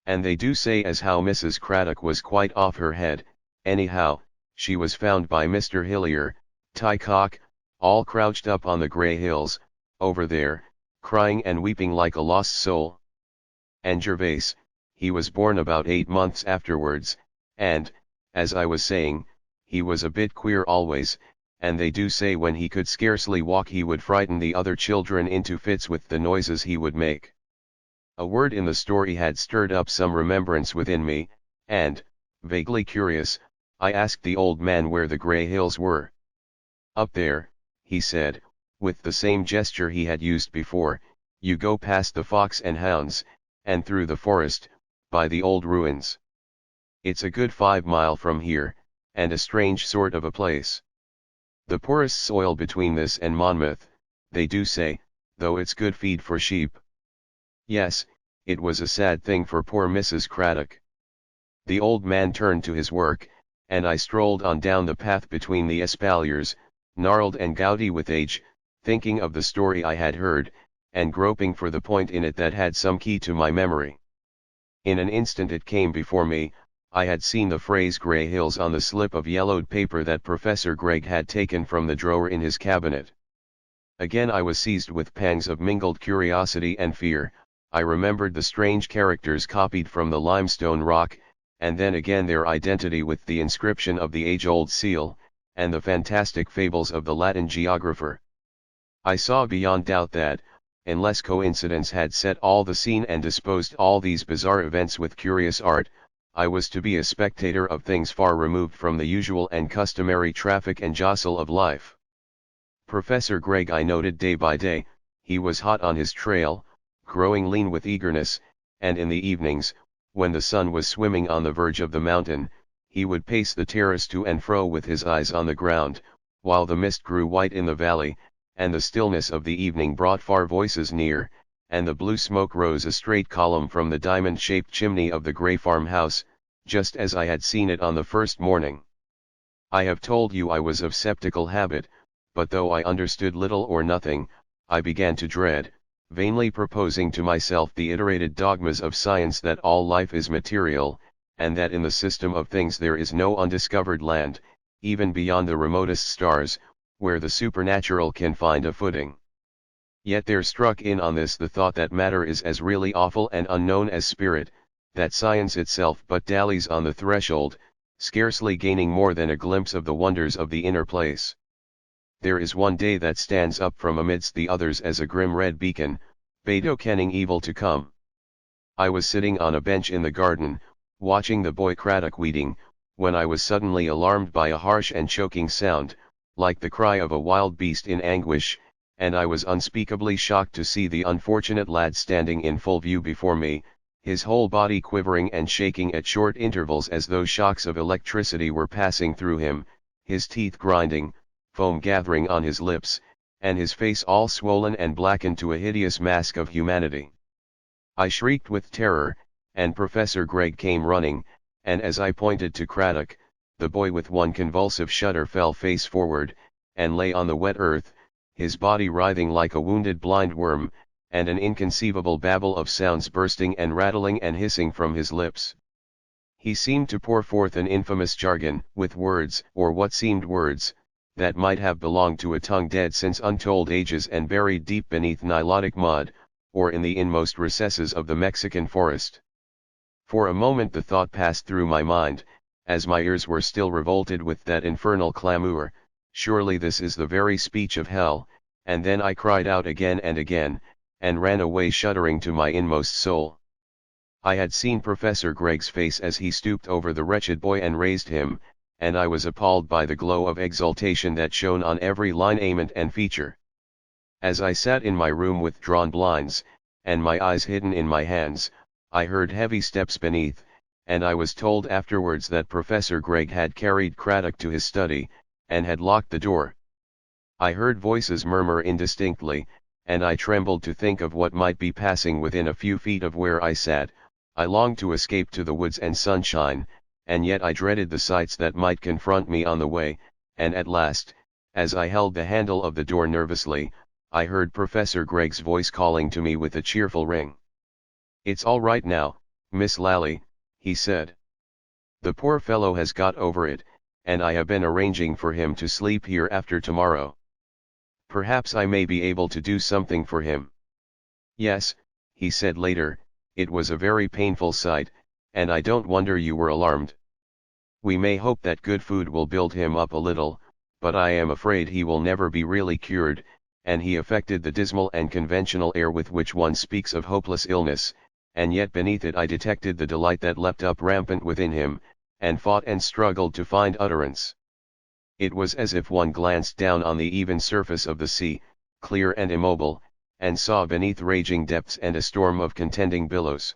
And they do say as how Mrs. Craddock was quite off her head. Anyhow, she was found by Mr. Hillier, Tycock, all crouched up on the grey hills, over there, crying and weeping like a lost soul. And Gervase, he was born about 8 months afterwards, and, as I was saying, he was a bit queer always, and they do say when he could scarcely walk he would frighten the other children into fits with the noises he would make." A word in the story had stirred up some remembrance within me, and, vaguely curious, I asked the old man where the grey hills were. "Up there," he said, with the same gesture he had used before. "You go past the Fox and Hounds, and through the forest, by the old ruins. It's a good 5 mile from here, and a strange sort of a place. The poorest soil between this and Monmouth, they do say, though it's good feed for sheep." Yes, it was a sad thing for poor Mrs. Craddock. The old man turned to his work, and I strolled on down the path between the espaliers, gnarled and gouty with age, thinking of the story I had heard, and groping for the point in it that had some key to my memory. In an instant it came before me. I had seen the phrase "Grey Hills" on the slip of yellowed paper that Professor Gregg had taken from the drawer in his cabinet. Again I was seized with pangs of mingled curiosity and fear. I remembered the strange characters copied from the limestone rock, and then again their identity with the inscription of the age-old seal, and the fantastic fables of the Latin geographer. I saw beyond doubt that, unless coincidence had set all the scene and disposed all these bizarre events with curious art, I was to be a spectator of things far removed from the usual and customary traffic and jostle of life. Professor Gregg I noted day by day. He was hot on his trail, growing lean with eagerness, and in the evenings, when the sun was swimming on the verge of the mountain, he would pace the terrace to and fro with his eyes on the ground, while the mist grew white in the valley, and the stillness of the evening brought far voices near, and the blue smoke rose a straight column from the diamond-shaped chimney of the grey farmhouse, just as I had seen it on the first morning. I have told you I was of sceptical habit, but though I understood little or nothing, I began to dread, vainly proposing to myself the iterated dogmas of science that all life is material, and that in the system of things there is no undiscovered land, even beyond the remotest stars, where the supernatural can find a footing. Yet there struck in on this the thought that matter is as really awful and unknown as spirit, that science itself but dallies on the threshold, scarcely gaining more than a glimpse of the wonders of the inner place. There is one day that stands up from amidst the others as a grim red beacon, betokening evil to come. I was sitting on a bench in the garden, watching the boy Craddock weeding, when I was suddenly alarmed by a harsh and choking sound, like the cry of a wild beast in anguish, and I was unspeakably shocked to see the unfortunate lad standing in full view before me, his whole body quivering and shaking at short intervals as though shocks of electricity were passing through him, his teeth grinding, foam gathering on his lips, and his face all swollen and blackened to a hideous mask of humanity. I shrieked with terror, and Professor Gregg came running, and as I pointed to Craddock, the boy with one convulsive shudder fell face forward, and lay on the wet earth, his body writhing like a wounded blind worm, and an inconceivable babble of sounds bursting and rattling and hissing from his lips. He seemed to pour forth an infamous jargon, with words, or what seemed words, that might have belonged to a tongue dead since untold ages and buried deep beneath Nilotic mud, or in the inmost recesses of the Mexican forest. For a moment the thought passed through my mind, as my ears were still revolted with that infernal clamour, surely this is the very speech of hell, and then I cried out again and again, and ran away shuddering to my inmost soul. I had seen Professor Gregg's face as he stooped over the wretched boy and raised him, and I was appalled by the glow of exultation that shone on every lineament and feature. As I sat in my room with drawn blinds, and my eyes hidden in my hands, I heard heavy steps beneath, and I was told afterwards that Professor Gregg had carried Craddock to his study, and had locked the door. I heard voices murmur indistinctly, and I trembled to think of what might be passing within a few feet of where I sat. I longed to escape to the woods and sunshine, and yet I dreaded the sights that might confront me on the way, and at last, as I held the handle of the door nervously, I heard Professor Gregg's voice calling to me with a cheerful ring. "It's all right now, Miss Lally," he said. "The poor fellow has got over it, and I have been arranging for him to sleep here after tomorrow. Perhaps I may be able to do something for him." "Yes," he said later, "it was a very painful sight, and I don't wonder you were alarmed. We may hope that good food will build him up a little, but I am afraid he will never be really cured," and he affected the dismal and conventional air with which one speaks of hopeless illness, and yet beneath it I detected the delight that leapt up rampant within him, and fought and struggled to find utterance. It was as if one glanced down on the even surface of the sea, clear and immobile, and saw beneath raging depths and a storm of contending billows.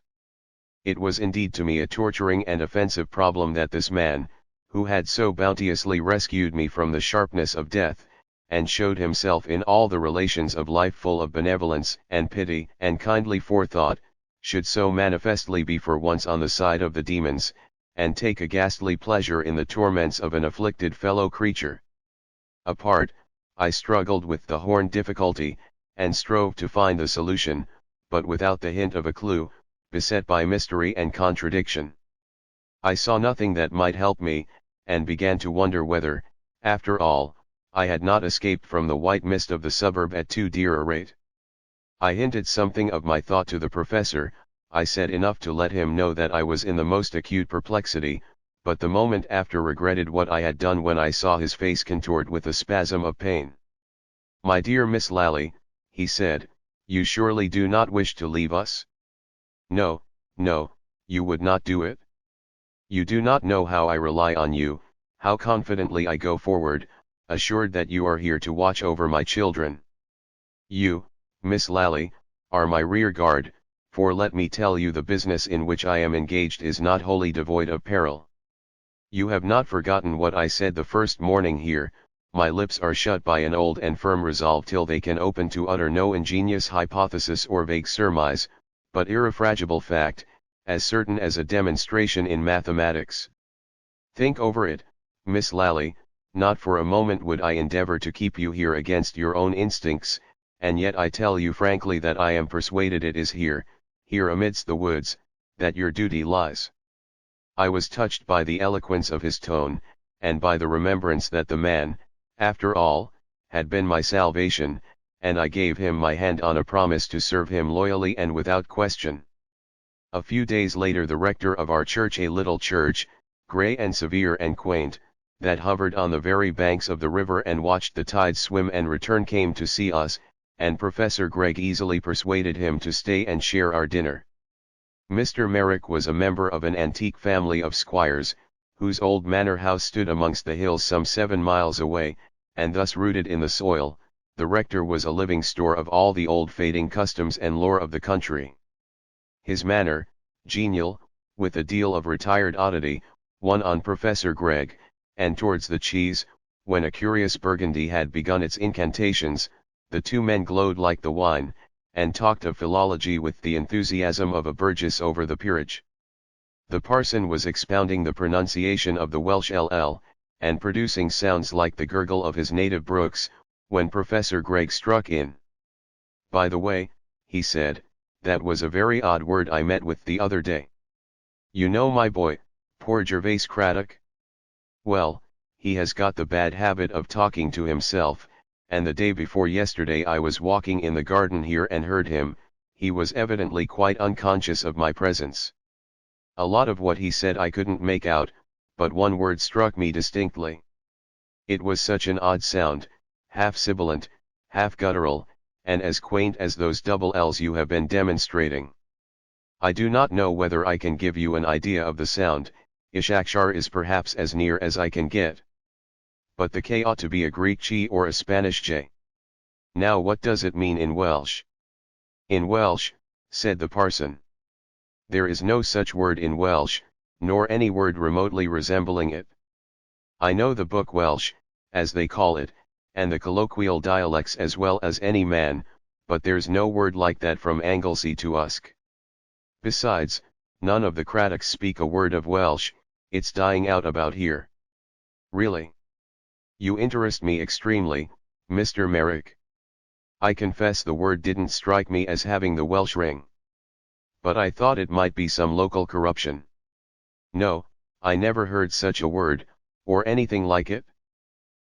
It was indeed to me a torturing and offensive problem that this man, who had so bounteously rescued me from the sharpness of death, and showed himself in all the relations of life full of benevolence and pity and kindly forethought, should so manifestly be for once on the side of the demons, and take a ghastly pleasure in the torments of an afflicted fellow creature. Apart, I struggled with the horned difficulty, and strove to find the solution, but without the hint of a clue, beset by mystery and contradiction. I saw nothing that might help me, and began to wonder whether, after all, I had not escaped from the white mist of the suburb at too dear a rate. I hinted something of my thought to the professor. I said enough to let him know that I was in the most acute perplexity, but the moment after regretted what I had done when I saw his face contort with a spasm of pain. "My dear Miss Lally," he said, "you surely do not wish to leave us? No, no, you would not do it? You do not know how I rely on you, how confidently I go forward, assured that you are here to watch over my children. You, Miss Lally, are my rear guard, for let me tell you the business in which I am engaged is not wholly devoid of peril. You have not forgotten what I said the first morning here. My lips are shut by an old and firm resolve till they can open to utter no ingenious hypothesis or vague surmise, but irrefragable fact, as certain as a demonstration in mathematics. Think over it, Miss Lally. Not for a moment would I endeavor to keep you here against your own instincts, and yet I tell you frankly that I am persuaded it is here amidst the woods, that your duty lies." I was touched by the eloquence of his tone, and by the remembrance that the man, after all, had been my salvation, and I gave him my hand on a promise to serve him loyally and without question. A few days later the rector of our church, a little church, grey and severe and quaint, that hovered on the very banks of the river and watched the tide swim and return, came to see us, and Professor Gregg easily persuaded him to stay and share our dinner. Mr. Merrick was a member of an antique family of squires, whose old manor house stood amongst the hills some 7 miles away, and thus rooted in the soil, the rector was a living store of all the old fading customs and lore of the country. His manor, genial, with a deal of retired oddity, one on Professor Gregg, and towards the cheese, when a curious burgundy had begun its incantations, the two men glowed like the wine, and talked of philology with the enthusiasm of a burgess over the peerage. The parson was expounding the pronunciation of the Welsh ll, and producing sounds like the gurgle of his native brooks, when Professor Gregg struck in. "By the way," he said, "that was a very odd word I met with the other day. You know my boy, poor Gervase Craddock? Well, he has got the bad habit of talking to himself, and the day before yesterday I was walking in the garden here and heard him. He was evidently quite unconscious of my presence. A lot of what he said I couldn't make out, but one word struck me distinctly. It was such an odd sound, half sibilant, half guttural, and as quaint as those double L's you have been demonstrating. I do not know whether I can give you an idea of the sound. Ishakshar is perhaps as near as I can get. But the K ought to be a Greek Ch or a Spanish J. Now what does it mean in Welsh?" "In Welsh," said the parson. "There is no such word in Welsh, nor any word remotely resembling it. I know the book Welsh, as they call it, and the colloquial dialects as well as any man, but there's no word like that from Anglesey to Usk. Besides, none of the Craddocks speak a word of Welsh. It's dying out about here." "Really? You interest me extremely, Mr. Merrick. I confess the word didn't strike me as having the Welsh ring. But I thought it might be some local corruption. No, I never heard such a word, or anything like it.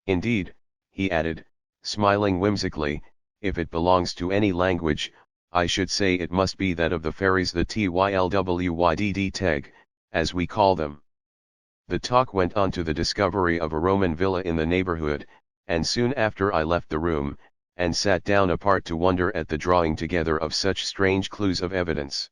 Indeed," he added, smiling whimsically, "if it belongs to any language, I should say it must be that of the fairies, the Tylwydd Teg, as we call them." The talk went on to the discovery of a Roman villa in the neighborhood, and soon after I left the room, and sat down apart to wonder at the drawing together of such strange clues of evidence.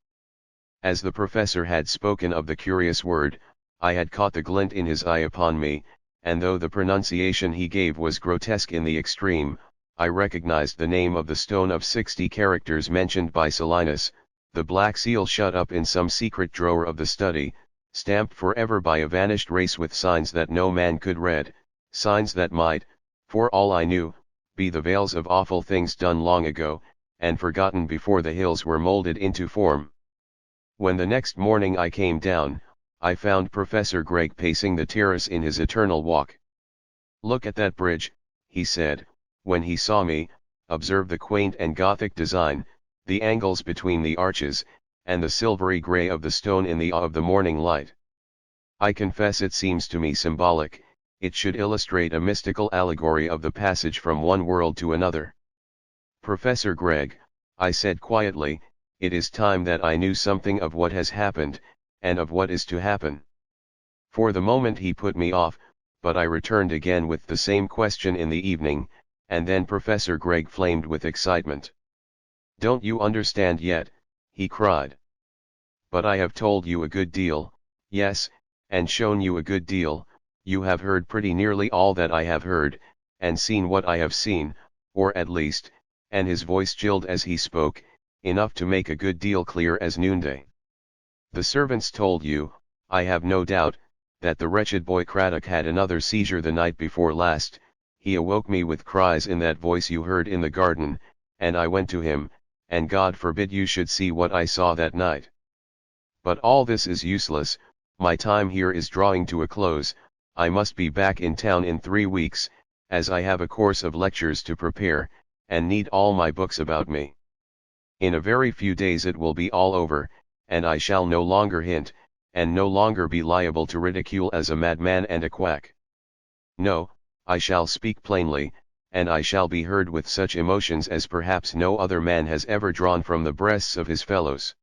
As the professor had spoken of the curious word, I had caught the glint in his eye upon me, and though the pronunciation he gave was grotesque in the extreme, I recognized the name of the stone of 60 characters mentioned by Solinus, the black seal shut up in some secret drawer of the study, stamped forever by a vanished race with signs that no man could read, signs that might, for all I knew, be the veils of awful things done long ago, and forgotten before the hills were molded into form. When the next morning I came down, I found Professor Gregg pacing the terrace in his eternal walk. "Look at that bridge," he said, when he saw me. "Observe the quaint and Gothic design, the angles between the arches, and the silvery grey of the stone in the awe of the morning light. I confess it seems to me symbolic. It should illustrate a mystical allegory of the passage from one world to another." "Professor Gregg," I said quietly, "it is time that I knew something of what has happened, and of what is to happen." For the moment he put me off, but I returned again with the same question in the evening, and then Professor Gregg flamed with excitement. "Don't you understand yet?" he cried. "But I have told you a good deal, yes, and shown you a good deal. You have heard pretty nearly all that I have heard, and seen what I have seen, or at least," and his voice chilled as he spoke, "enough to make a good deal clear as noonday. The servants told you, I have no doubt, that the wretched boy Craddock had another seizure the night before last. He awoke me with cries in that voice you heard in the garden, and I went to him, and God forbid you should see what I saw that night. But all this is useless. My time here is drawing to a close. I must be back in town in 3 weeks, as I have a course of lectures to prepare, and need all my books about me. In a very few days it will be all over, and I shall no longer hint, and no longer be liable to ridicule as a madman and a quack. No, I shall speak plainly, and I shall be heard with such emotions as perhaps no other man has ever drawn from the breasts of his fellows."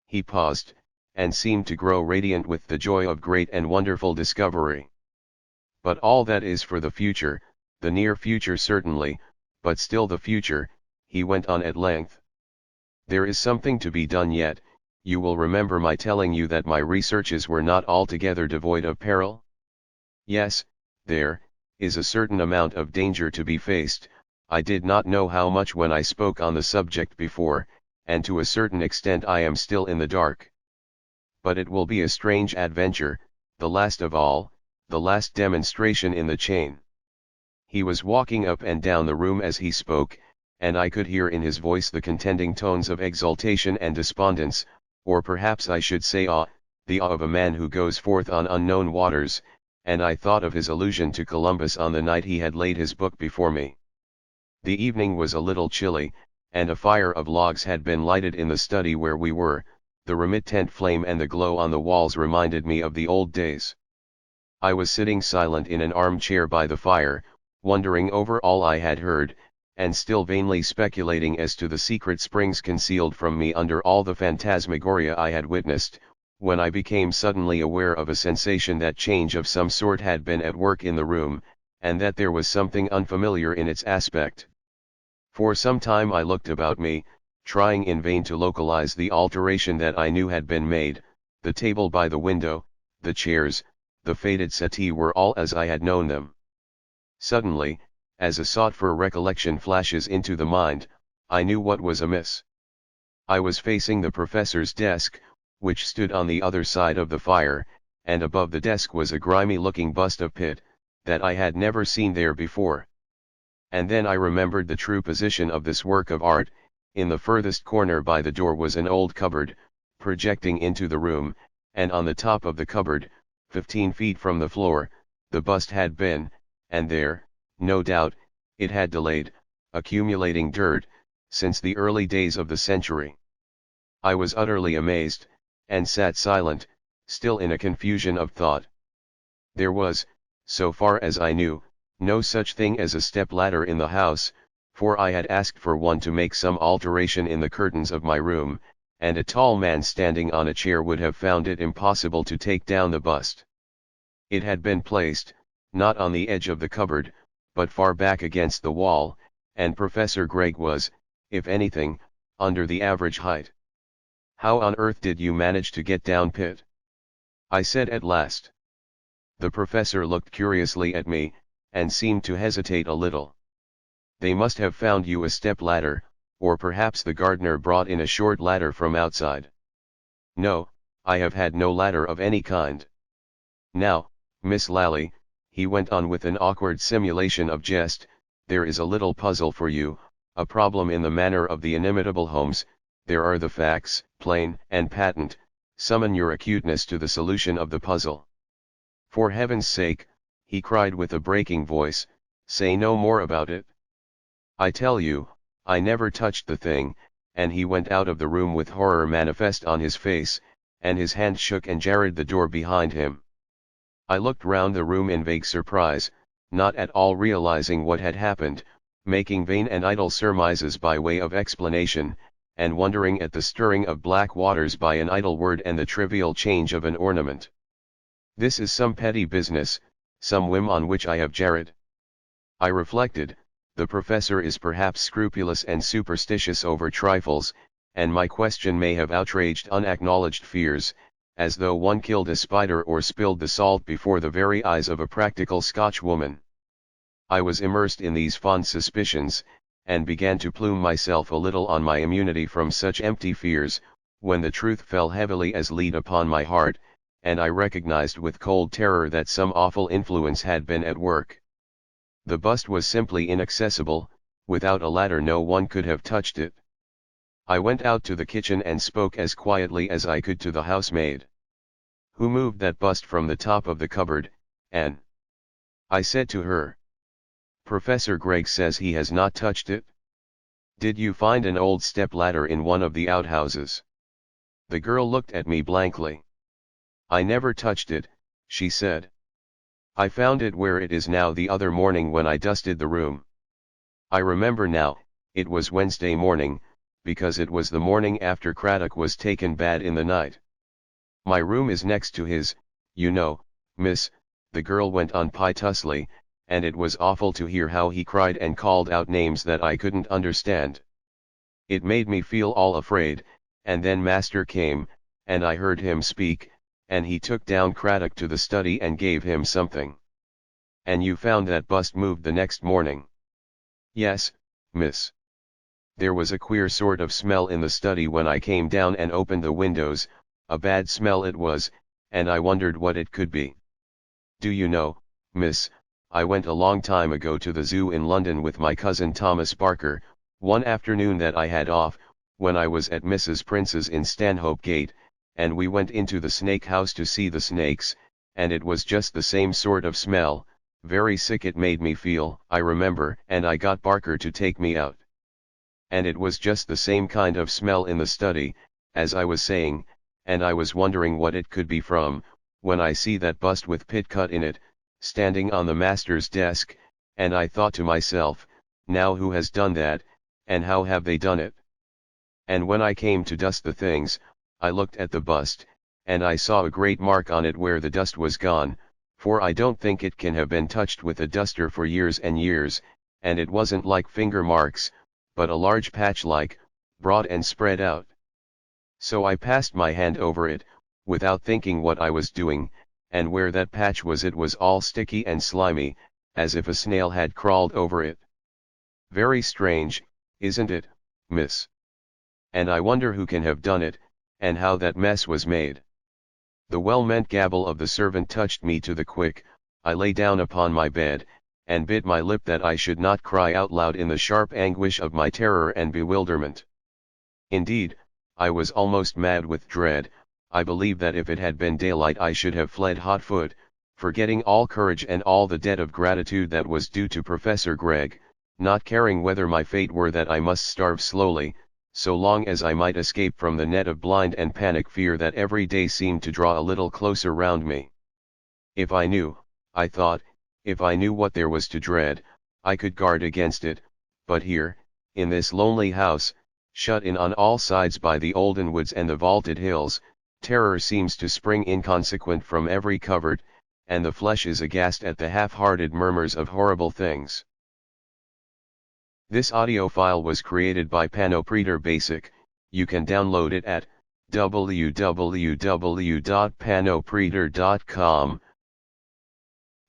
He paused, and seemed to grow radiant with the joy of great and wonderful discovery. "But all that is for the future, the near future certainly, but still the future," he went on at length. "There is something to be done yet. You will remember my telling you that my researches were not altogether devoid of peril? Yes, there is a certain amount of danger to be faced. I did not know how much when I spoke on the subject before, and to a certain extent I am still in the dark. but it will be a strange adventure, the last of all, the last demonstration in the chain. He was walking up and down the room as he spoke, and I could hear in his voice the contending tones of exultation and despondence, or perhaps I should say awe, the awe of a man who goes forth on unknown waters, and I thought of his allusion to Columbus on the night he had laid his book before me. The evening was a little chilly, and a fire of logs had been lighted in the study where we were. The remittent flame and the glow on the walls reminded me of the old days. I was sitting silent in an armchair by the fire, wondering over all I had heard, and still vainly speculating as to the secret springs concealed from me under all the phantasmagoria I had witnessed, when I became suddenly aware of a sensation that change of some sort had been at work in the room, and that there was something unfamiliar in its aspect. For some time I looked about me, trying in vain to localize the alteration that I knew had been made. The table by the window, the chairs, the faded settee were all as I had known them. Suddenly, as a sought-for recollection flashes into the mind, I knew what was amiss. I was facing the professor's desk, which stood on the other side of the fire, and above the desk was a grimy-looking bust of Pitt, that I had never seen there before. And then I remembered the true position of this work of art. In the furthest corner by the door was an old cupboard, projecting into the room, and on the top of the cupboard, 15 feet from the floor, the bust had been, and there, no doubt, it had delayed, accumulating dirt, since the early days of the century. I was utterly amazed, and sat silent, still in a confusion of thought. There was, so far as I knew, no such thing as a step-ladder in the house, for I had asked for one to make some alteration in the curtains of my room, and a tall man standing on a chair would have found it impossible to take down the bust. It had been placed, not on the edge of the cupboard, but far back against the wall, and Professor Gregg was, if anything, under the average height. "How on earth did you manage to get down, Pitt?" I said at last. The professor looked curiously at me, and seemed to hesitate a little. "They must have found you a step-ladder, or perhaps the gardener brought in a short ladder from outside." "No, I have had no ladder of any kind. Now, Miss Lally," he went on with an awkward simulation of jest, "there is a little puzzle for you, a problem in the manner of the inimitable Holmes. There are the facts, plain and patent. Summon your acuteness to the solution of the puzzle." "For heaven's sake," he cried with a breaking voice, "say no more about it. I tell you, I never touched the thing," and he went out of the room with horror manifest on his face, and his hand shook and jarred the door behind him. I looked round the room in vague surprise, not at all realizing what had happened, making vain and idle surmises by way of explanation, and wondering at the stirring of black waters by an idle word and the trivial change of an ornament. This is some petty business, some whim on which I have jarred. I reflected, the professor is perhaps scrupulous and superstitious over trifles, and my question may have outraged unacknowledged fears, as though one killed a spider or spilled the salt before the very eyes of a practical Scotch woman. I was immersed in these fond suspicions, and began to plume myself a little on my immunity from such empty fears, when the truth fell heavily as lead upon my heart, and I recognized with cold terror that some awful influence had been at work. The bust was simply inaccessible. Without a ladder no one could have touched it. I went out to the kitchen and spoke as quietly as I could to the housemaid. "Who moved that bust from the top of the cupboard, Anne?" I said to her. "Professor Gregg says he has not touched it." "Did you find an old step-ladder in one of the outhouses?" The girl looked at me blankly. "I never touched it," she said. "I found it where it is now the other morning when I dusted the room. I remember now, it was Wednesday morning, because it was the morning after Craddock was taken bad in the night. My room is next to his, you know, miss," the girl went on piteously, "and it was awful to hear how he cried and called out names that I couldn't understand. It made me feel all afraid, and then master came, and I heard him speak, and he took down Craddock to the study and gave him something." "And you found that bust moved the next morning?" "Yes, miss. There was a queer sort of smell in the study when I came down and opened the windows, A bad smell it was, and I wondered what it could be. Do you know, miss, I went a long time ago to the zoo in London with my cousin Thomas Barker, one afternoon that I had off, when I was at Mrs. Prince's in Stanhope Gate, and we went into the snake house to see the snakes, and it was just the same sort of smell, very sick it made me feel, I remember, and I got Barker to take me out. And it was just the same kind of smell in the study, as I was saying, and I was wondering what it could be from, when I see that bust with pit cut in it, standing on the master's desk, and I thought to myself, now who has done that, and how have they done it? And when I came to dust the things, I looked at the bust, and I saw a great mark on it where the dust was gone, for I don't think it can have been touched with a duster for years and years, and it wasn't like finger marks, but a large patch like, broad and spread out. So I passed my hand over it, without thinking what I was doing, and where that patch was it was all sticky and slimy, as if a snail had crawled over it. Very strange, isn't it, miss? And I wonder who can have done it, and how that mess was made. The well-meant gabble of the servant touched me to the quick. I lay down upon my bed, and bit my lip that I should not cry out loud in the sharp anguish of my terror and bewilderment. Indeed, I was almost mad with dread. I believe that if it had been daylight I should have fled hot-foot, forgetting all courage and all the debt of gratitude that was due to Professor Gregg, not caring whether my fate were that I must starve slowly, so long as I might escape from the net of blind and panic fear that every day seemed to draw a little closer round me. If I knew, I thought, if I knew what there was to dread, I could guard against it, but here, in this lonely house, shut in on all sides by the olden woods and the vaulted hills, terror seems to spring inconsequent from every covert, and the flesh is aghast at the half-hearted murmurs of horrible things. This audio file was created by Panopreter Basic. You can download it at www.panopreter.com.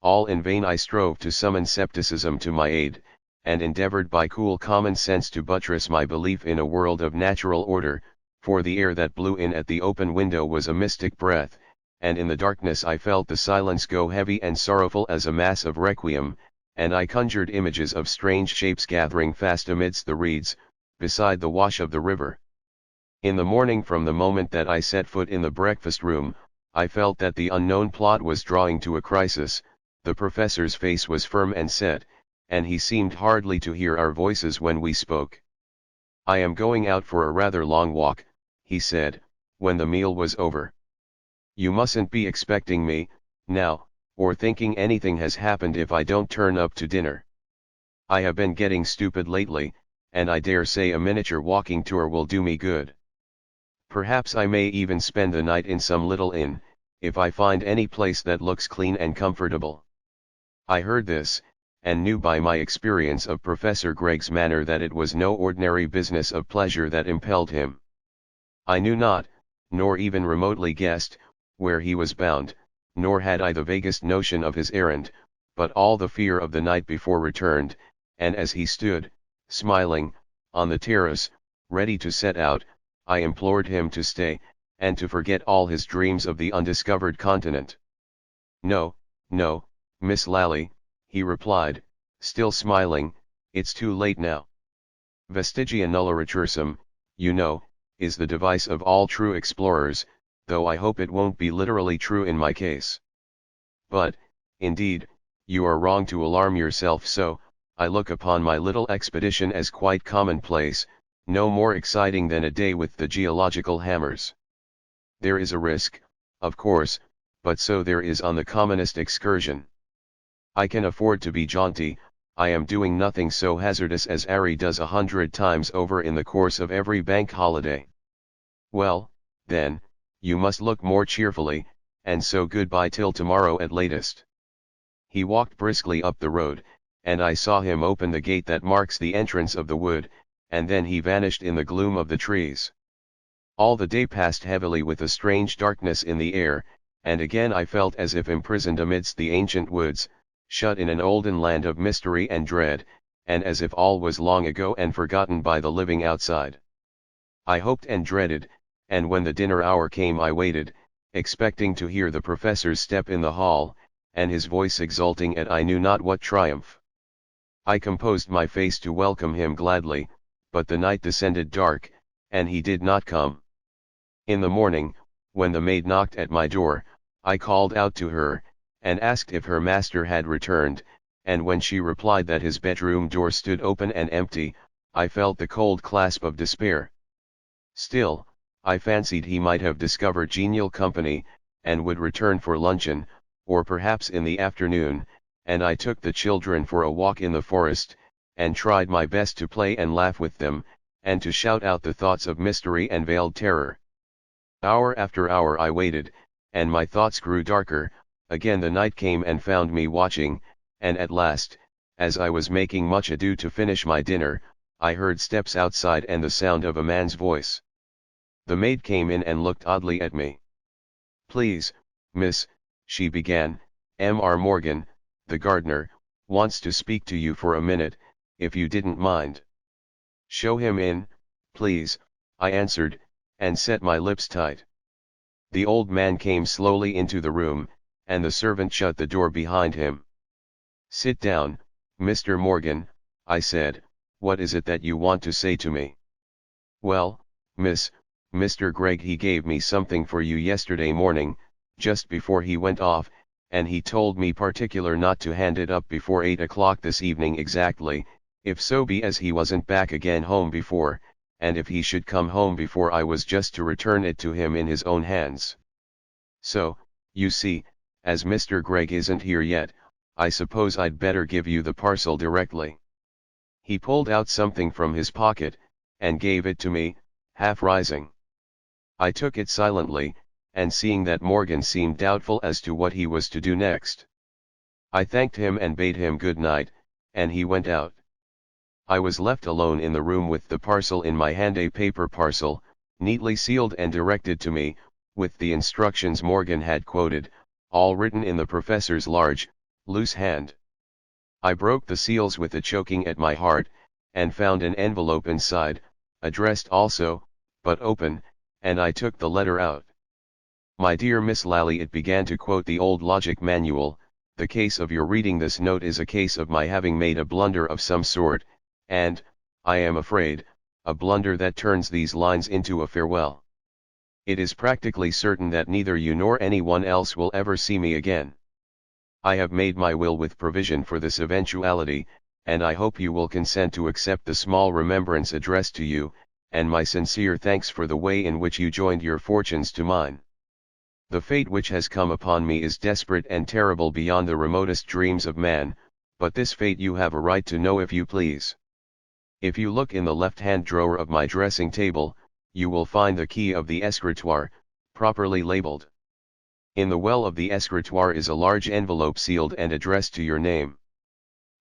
All in vain I strove to summon skepticism to my aid, and endeavored by cool common sense to buttress my belief in a world of natural order, for the air that blew in at the open window was a mystic breath, and in the darkness I felt the silence go heavy and sorrowful as a mass of requiem, and I conjured images of strange shapes gathering fast amidst the reeds, beside the wash of the river. In the morning, from the moment that I set foot in the breakfast room, I felt that the unknown plot was drawing to a crisis. The professor's face was firm and set, and he seemed hardly to hear our voices when we spoke. "I am going out for a rather long walk," he said, when the meal was over. "You mustn't be expecting me, now, or thinking anything has happened if I don't turn up to dinner. I have been getting stupid lately, and I dare say a miniature walking tour will do me good. Perhaps I may even spend the night in some little inn, if I find any place that looks clean and comfortable." I heard this, and knew by my experience of Professor Gregg's manner that it was no ordinary business of pleasure that impelled him. I knew not, nor even remotely guessed, where he was bound, nor had I the vaguest notion of his errand, but all the fear of the night before returned, and as he stood, smiling, on the terrace, ready to set out, I implored him to stay, and to forget all his dreams of the undiscovered continent. "No, no, Miss Lally," he replied, still smiling, "it's too late now. Vestigia nulla recursum, you know, is the device of all true explorers, though I hope it won't be literally true in my case. But, indeed, you are wrong to alarm yourself so. I look upon my little expedition as quite commonplace, no more exciting than a day with the geological hammers. There is a risk, of course, but so there is on the commonest excursion. I can afford to be jaunty. I am doing nothing so hazardous as 'Arry does 100 times over in the course of every bank holiday. Well, then, you must look more cheerfully, and so goodbye till tomorrow at latest." He walked briskly up the road, and I saw him open the gate that marks the entrance of the wood, and then he vanished in the gloom of the trees. All the day passed heavily with a strange darkness in the air, and again I felt as if imprisoned amidst the ancient woods, shut in an olden land of mystery and dread, and as if all was long ago and forgotten by the living outside. I hoped and dreaded, and when the dinner hour came I waited, expecting to hear the professor's step in the hall, and his voice exulting at I knew not what triumph. I composed my face to welcome him gladly, but the night descended dark, and he did not come. In the morning, when the maid knocked at my door, I called out to her, and asked if her master had returned, and when she replied that his bedroom door stood open and empty, I felt the cold clasp of despair. Still, I fancied he might have discovered genial company, and would return for luncheon, or perhaps in the afternoon, and I took the children for a walk in the forest, and tried my best to play and laugh with them, and to shout out the thoughts of mystery and veiled terror. Hour after hour I waited, and my thoughts grew darker. Again the night came and found me watching, and at last, as I was making much ado to finish my dinner, I heard steps outside and the sound of a man's voice. The maid came in and looked oddly at me. "Please, miss," she began, "Mr. Morgan, the gardener, wants to speak to you for a minute, if you didn't mind." "Show him in, please," I answered, and set my lips tight. The old man came slowly into the room, and the servant shut the door behind him. "Sit down, Mr. Morgan," I said. "What is it that you want to say to me?" "Well, miss, Mr. Gregg he gave me something for you yesterday morning, just before he went off, and he told me particular not to hand it up before 8 o'clock this evening exactly, if so be as he wasn't back again home before, and if he should come home before I was just to return it to him in his own hands. So, you see, as Mr. Gregg isn't here yet, I suppose I'd better give you the parcel directly." He pulled out something from his pocket, and gave it to me, half rising. I took it silently, and seeing that Morgan seemed doubtful as to what he was to do next, I thanked him and bade him good night, and he went out. I was left alone in the room with the parcel in my hand, a paper parcel, neatly sealed and directed to me, with the instructions Morgan had quoted, all written in the professor's large, loose hand. I broke the seals with a choking at my heart, and found an envelope inside, addressed also, but open, and I took the letter out. "My dear Miss Lally," it began to quote the old logic manual, "the case of your reading this note is a case of my having made a blunder of some sort, and, I am afraid, a blunder that turns these lines into a farewell. It is practically certain that neither you nor anyone else will ever see me again. I have made my will with provision for this eventuality, and I hope you will consent to accept the small remembrance addressed to you, and my sincere thanks for the way in which you joined your fortunes to mine. The fate which has come upon me is desperate and terrible beyond the remotest dreams of man, but this fate you have a right to know if you please. If you look in the left-hand drawer of my dressing table, you will find the key of the escritoire, properly labeled. In the well of the escritoire is a large envelope sealed and addressed to your name.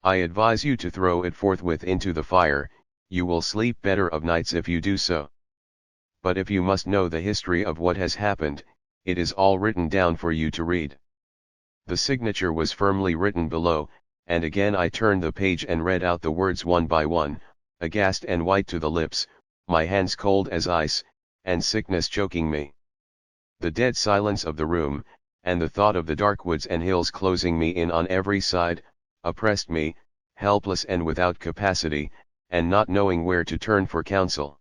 I advise you to throw it forthwith into the fire. You will sleep better of nights if you do so. But if you must know the history of what has happened, it is all written down for you to read." The signature was firmly written below, and again I turned the page and read out the words one by one, aghast and white to the lips, my hands cold as ice, and sickness choking me. The dead silence of the room, and the thought of the dark woods and hills closing me in on every side, oppressed me, helpless and without capacity, and not knowing where to turn for counsel.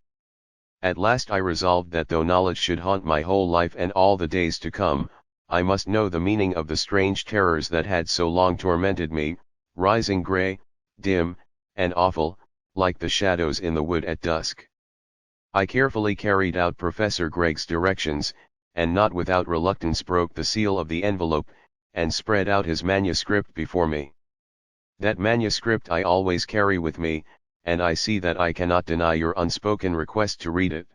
At last I resolved that though knowledge should haunt my whole life and all the days to come, I must know the meaning of the strange terrors that had so long tormented me, rising grey, dim, and awful, like the shadows in the wood at dusk. I carefully carried out Professor Gregg's directions, and not without reluctance broke the seal of the envelope, and spread out his manuscript before me. That manuscript I always carry with me, and I see that I cannot deny your unspoken request to read it.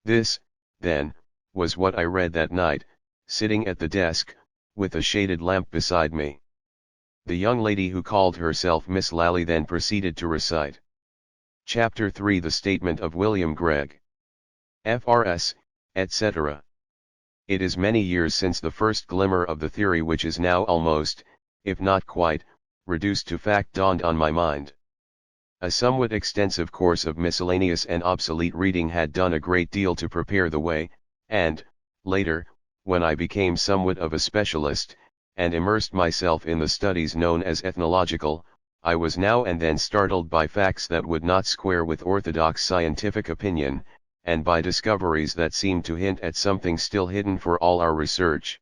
This, then, was what I read that night, sitting at the desk, with a shaded lamp beside me. The young lady who called herself Miss Lally then proceeded to recite. Chapter 3: The Statement of William Gregg. FRS, etc. It is many years since the first glimmer of the theory which is now almost, if not quite, reduced to fact dawned on my mind. A somewhat extensive course of miscellaneous and obsolete reading had done a great deal to prepare the way, and, later, when I became somewhat of a specialist, and immersed myself in the studies known as ethnological, I was now and then startled by facts that would not square with orthodox scientific opinion, and by discoveries that seemed to hint at something still hidden for all our research.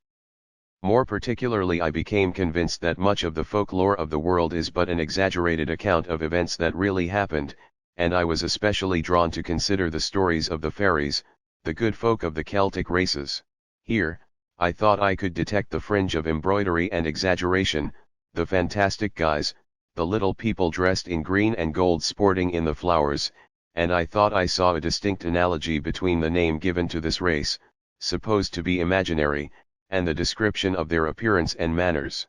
More particularly, I became convinced that much of the folklore of the world is but an exaggerated account of events that really happened, and I was especially drawn to consider the stories of the fairies, the good folk of the Celtic races. Here, I thought I could detect the fringe of embroidery and exaggeration, the fantastic guise, the little people dressed in green and gold sporting in the flowers, and I thought I saw a distinct analogy between the name given to this race, supposed to be imaginary, and the description of their appearance and manners.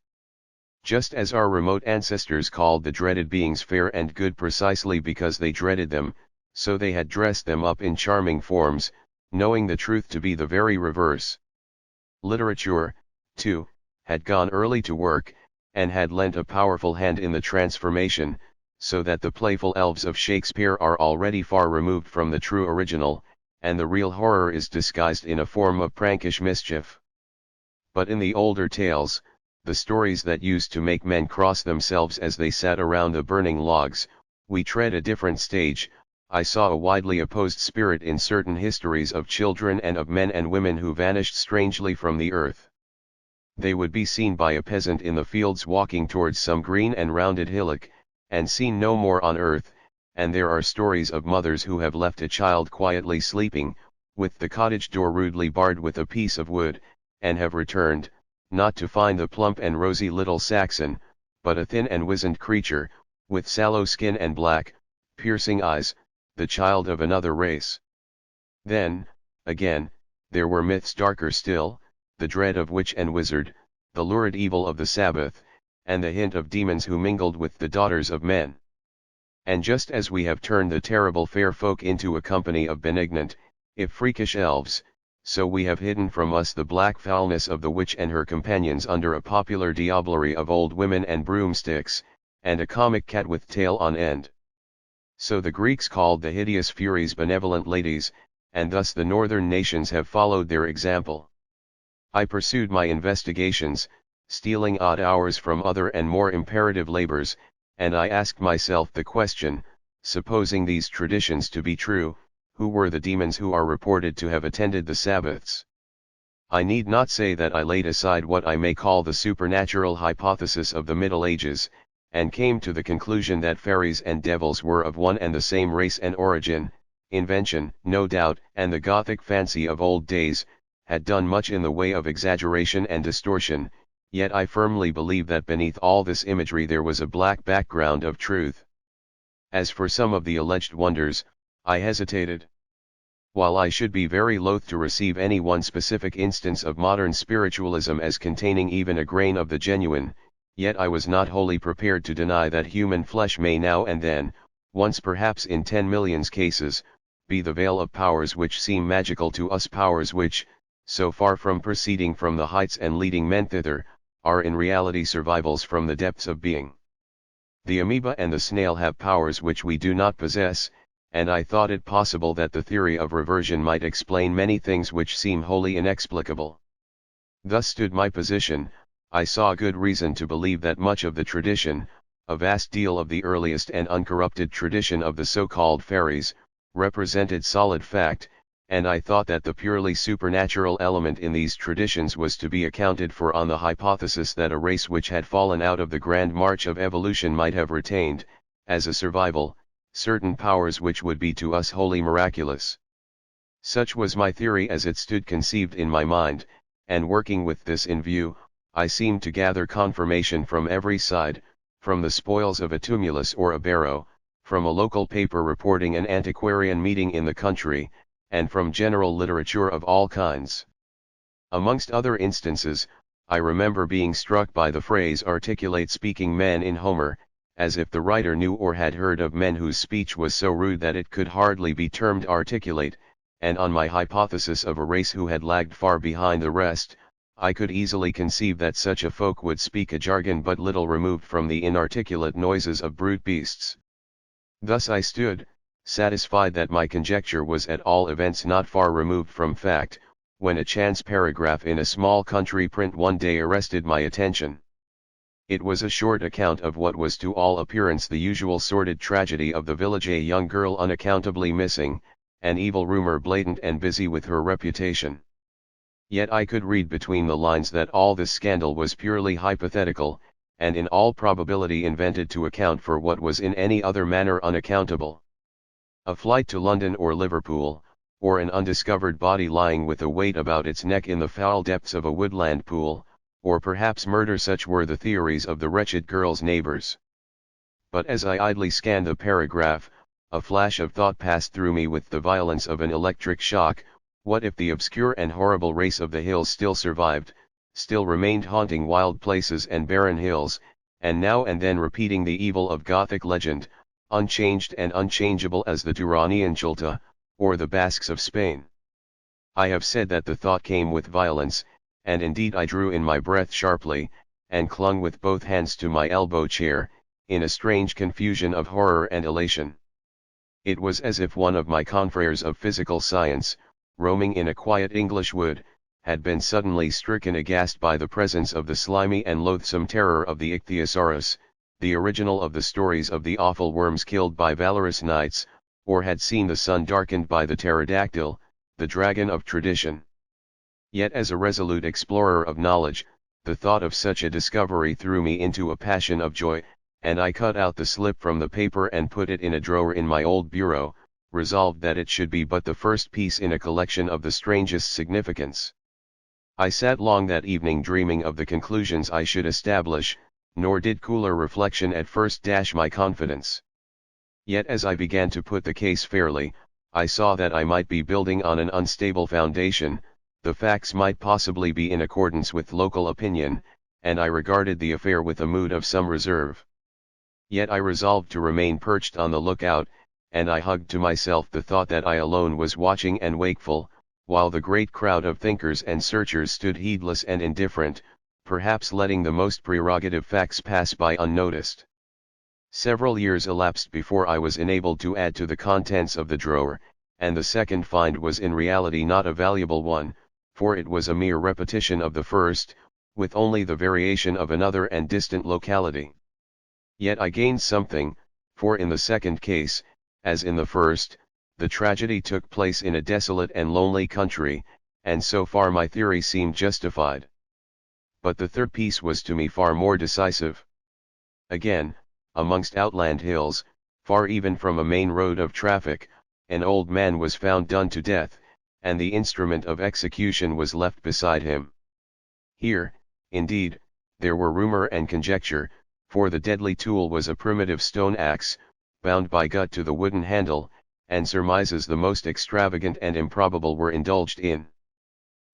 Just as our remote ancestors called the dreaded beings fair and good precisely because they dreaded them, so they had dressed them up in charming forms, knowing the truth to be the very reverse. Literature, too, had gone early to work, and had lent a powerful hand in the transformation, so that the playful elves of Shakespeare are already far removed from the true original, and the real horror is disguised in a form of prankish mischief. But in the older tales, the stories that used to make men cross themselves as they sat around the burning logs, we tread a different stage. I saw a widely opposed spirit in certain histories of children and of men and women who vanished strangely from the earth. They would be seen by a peasant in the fields walking towards some green and rounded hillock, and seen no more on earth, and there are stories of mothers who have left a child quietly sleeping, with the cottage door rudely barred with a piece of wood, and have returned, not to find the plump and rosy little Saxon, but a thin and wizened creature, with sallow skin and black, piercing eyes, the child of another race. Then, again, there were myths darker still, the dread of witch and wizard, the lurid evil of the Sabbath, and the hint of demons who mingled with the daughters of men. And just as we have turned the terrible fair folk into a company of benignant, if freakish elves, so we have hidden from us the black foulness of the witch and her companions under a popular diablerie of old women and broomsticks, and a comic cat with tail on end. So the Greeks called the hideous furies benevolent ladies, and thus the northern nations have followed their example. I pursued my investigations, stealing odd hours from other and more imperative labors, and I asked myself the question, supposing these traditions to be true, who were the demons who are reported to have attended the Sabbaths? I need not say that I laid aside what I may call the supernatural hypothesis of the Middle Ages, and came to the conclusion that fairies and devils were of one and the same race and origin. Invention, no doubt, and the Gothic fancy of old days, had done much in the way of exaggeration and distortion, yet I firmly believe that beneath all this imagery there was a black background of truth. As for some of the alleged wonders, I hesitated. While I should be very loath to receive any one specific instance of modern spiritualism as containing even a grain of the genuine, yet I was not wholly prepared to deny that human flesh may now and then, once perhaps in 10 million cases, be the veil of powers which seem magical to us, powers which, so far from proceeding from the heights and leading men thither, are in reality survivals from the depths of being. The amoeba and the snail have powers which we do not possess, and I thought it possible that the theory of reversion might explain many things which seem wholly inexplicable. Thus stood my position. I saw good reason to believe that much of the tradition, a vast deal of the earliest and uncorrupted tradition of the so-called fairies, represented solid fact, and I thought that the purely supernatural element in these traditions was to be accounted for on the hypothesis that a race which had fallen out of the grand march of evolution might have retained, as a survival, certain powers which would be to us wholly miraculous. Such was my theory as it stood conceived in my mind, and working with this in view, I seemed to gather confirmation from every side, from the spoils of a tumulus or a barrow, from a local paper reporting an antiquarian meeting in the country, and from general literature of all kinds. Amongst other instances, I remember being struck by the phrase articulate speaking men in Homer, as if the writer knew or had heard of men whose speech was so rude that it could hardly be termed articulate, and on my hypothesis of a race who had lagged far behind the rest, I could easily conceive that such a folk would speak a jargon but little removed from the inarticulate noises of brute beasts. Thus I stood, satisfied that my conjecture was at all events not far removed from fact, when a chance paragraph in a small country print one day arrested my attention. It was a short account of what was to all appearance the usual sordid tragedy of the village: a young girl unaccountably missing, an evil rumor blatant and busy with her reputation. Yet I could read between the lines that all this scandal was purely hypothetical, and in all probability invented to account for what was in any other manner unaccountable. A flight to London or Liverpool, or an undiscovered body lying with a weight about its neck in the foul depths of a woodland pool, or perhaps murder: such were the theories of the wretched girl's neighbors. But as I idly scanned the paragraph, a flash of thought passed through me with the violence of an electric shock: what if the obscure and horrible race of the hills still survived, still remained haunting wild places and barren hills, and now and then repeating the evil of Gothic legend, unchanged and unchangeable as the Turanian Chulta, or the Basques of Spain? I have said that the thought came with violence, and indeed I drew in my breath sharply, and clung with both hands to my elbow chair, in a strange confusion of horror and elation. It was as if one of my confreres of physical science, roaming in a quiet English wood, had been suddenly stricken aghast by the presence of the slimy and loathsome terror of the ichthyosaurus, the original of the stories of the awful worms killed by valorous knights, or had seen the sun darkened by the pterodactyl, the dragon of tradition. Yet as a resolute explorer of knowledge, the thought of such a discovery threw me into a passion of joy, and I cut out the slip from the paper and put it in a drawer in my old bureau, resolved that it should be but the first piece in a collection of the strangest significance. I sat long that evening dreaming of the conclusions I should establish, nor did cooler reflection at first dash my confidence. Yet as I began to put the case fairly, I saw that I might be building on an unstable foundation. The facts might possibly be in accordance with local opinion, and I regarded the affair with a mood of some reserve. Yet I resolved to remain perched on the lookout, and I hugged to myself the thought that I alone was watching and wakeful, while the great crowd of thinkers and searchers stood heedless and indifferent, perhaps letting the most prerogative facts pass by unnoticed. Several years elapsed before I was enabled to add to the contents of the drawer, and the second find was in reality not a valuable one, for it was a mere repetition of the first, with only the variation of another and distant locality. Yet I gained something, for in the second case, as in the first, the tragedy took place in a desolate and lonely country, and so far my theory seemed justified. But the third piece was to me far more decisive. Again, amongst outland hills, far even from a main road of traffic, an old man was found done to death, and the instrument of execution was left beside him. Here, indeed, there were rumor and conjecture, for the deadly tool was a primitive stone axe, bound by gut to the wooden handle, and surmises the most extravagant and improbable were indulged in.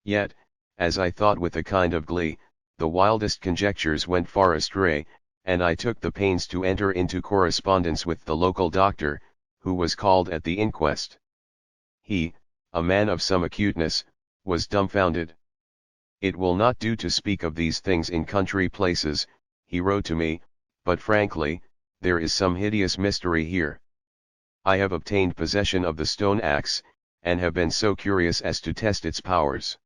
Yet, as I thought with a kind of glee, the wildest conjectures went far astray, and I took the pains to enter into correspondence with the local doctor, who was called at the inquest. He, a man of some acuteness, was dumbfounded. "It will not do to speak of these things in country places," he wrote to me, "but frankly, there is some hideous mystery here. I have obtained possession of the stone axe, and have been so curious as to test its powers.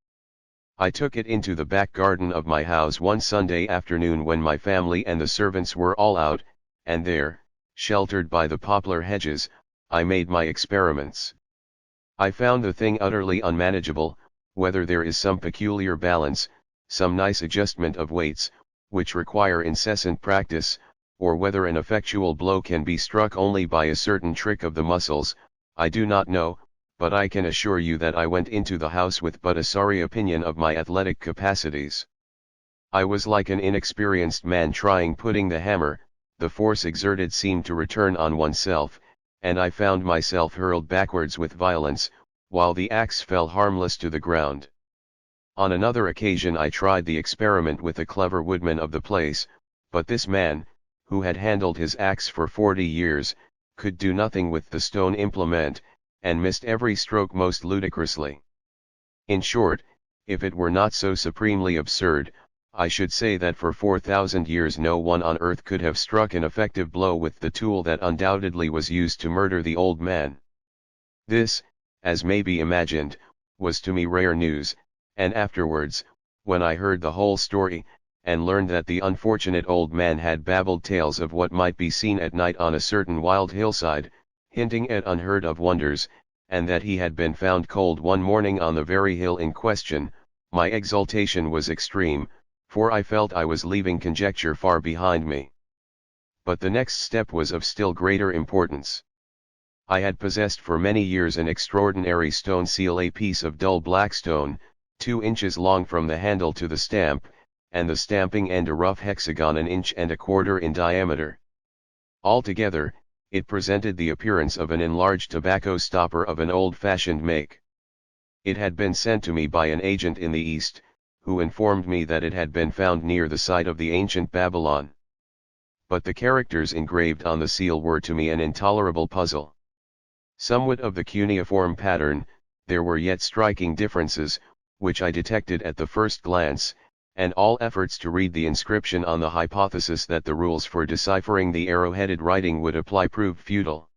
I took it into the back garden of my house one Sunday afternoon when my family and the servants were all out, and there, sheltered by the poplar hedges, I made my experiments. I found the thing utterly unmanageable, whether there is some peculiar balance, some nice adjustment of weights, which require incessant practice, or whether an effectual blow can be struck only by a certain trick of the muscles, I do not know, but I can assure you that I went into the house with but a sorry opinion of my athletic capacities. I was like an inexperienced man trying putting the hammer, the force exerted seemed to return on oneself, and I found myself hurled backwards with violence, while the axe fell harmless to the ground. On another occasion I tried the experiment with a clever woodman of the place, but this man, who had handled his axe for 40 years, could do nothing with the stone implement, and missed every stroke most ludicrously. In short, if it were not so supremely absurd, I should say that for 4,000 years no one on earth could have struck an effective blow with the tool that undoubtedly was used to murder the old man. This, as may be imagined, was to me rare news, and afterwards, when I heard the whole story, and learned that the unfortunate old man had babbled tales of what might be seen at night on a certain wild hillside, hinting at unheard of wonders, and that he had been found cold one morning on the very hill in question, my exultation was extreme, for I felt I was leaving conjecture far behind me. But the next step was of still greater importance. I had possessed for many years an extraordinary stone seal, a piece of dull black stone, 2 inches long from the handle to the stamp, and the stamping end a rough hexagon 1 1/4 inch in diameter. Altogether, it presented the appearance of an enlarged tobacco stopper of an old-fashioned make. It had been sent to me by an agent in the East, who informed me that it had been found near the site of the ancient Babylon. But the characters engraved on the seal were to me an intolerable puzzle. Somewhat of the cuneiform pattern, there were yet striking differences, which I detected at the first glance, and all efforts to read the inscription on the hypothesis that the rules for deciphering the arrow-headed writing would apply proved futile.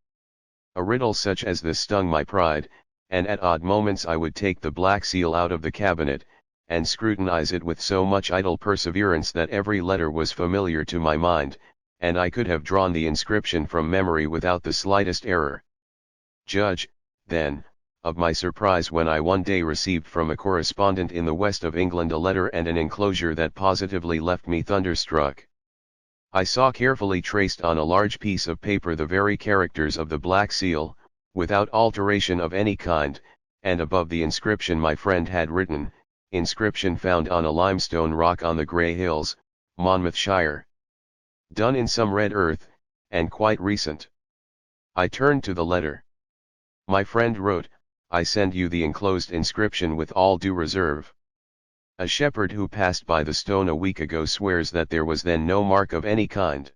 A riddle such as this stung my pride, and at odd moments I would take the black seal out of the cabinet, and scrutinize it with so much idle perseverance that every letter was familiar to my mind, and I could have drawn the inscription from memory without the slightest error. Judge, then, of my surprise when I one day received from a correspondent in the west of England a letter and an enclosure that positively left me thunderstruck. I saw carefully traced on a large piece of paper the very characters of the black seal, without alteration of any kind, and above the inscription my friend had written, inscription found on a limestone rock on the Grey Hills, Monmouthshire. Done in some red earth, and quite recent. I turned to the letter. My friend wrote, "I send you the enclosed inscription with all due reserve. A shepherd who passed by the stone a week ago swears that there was then no mark of any kind.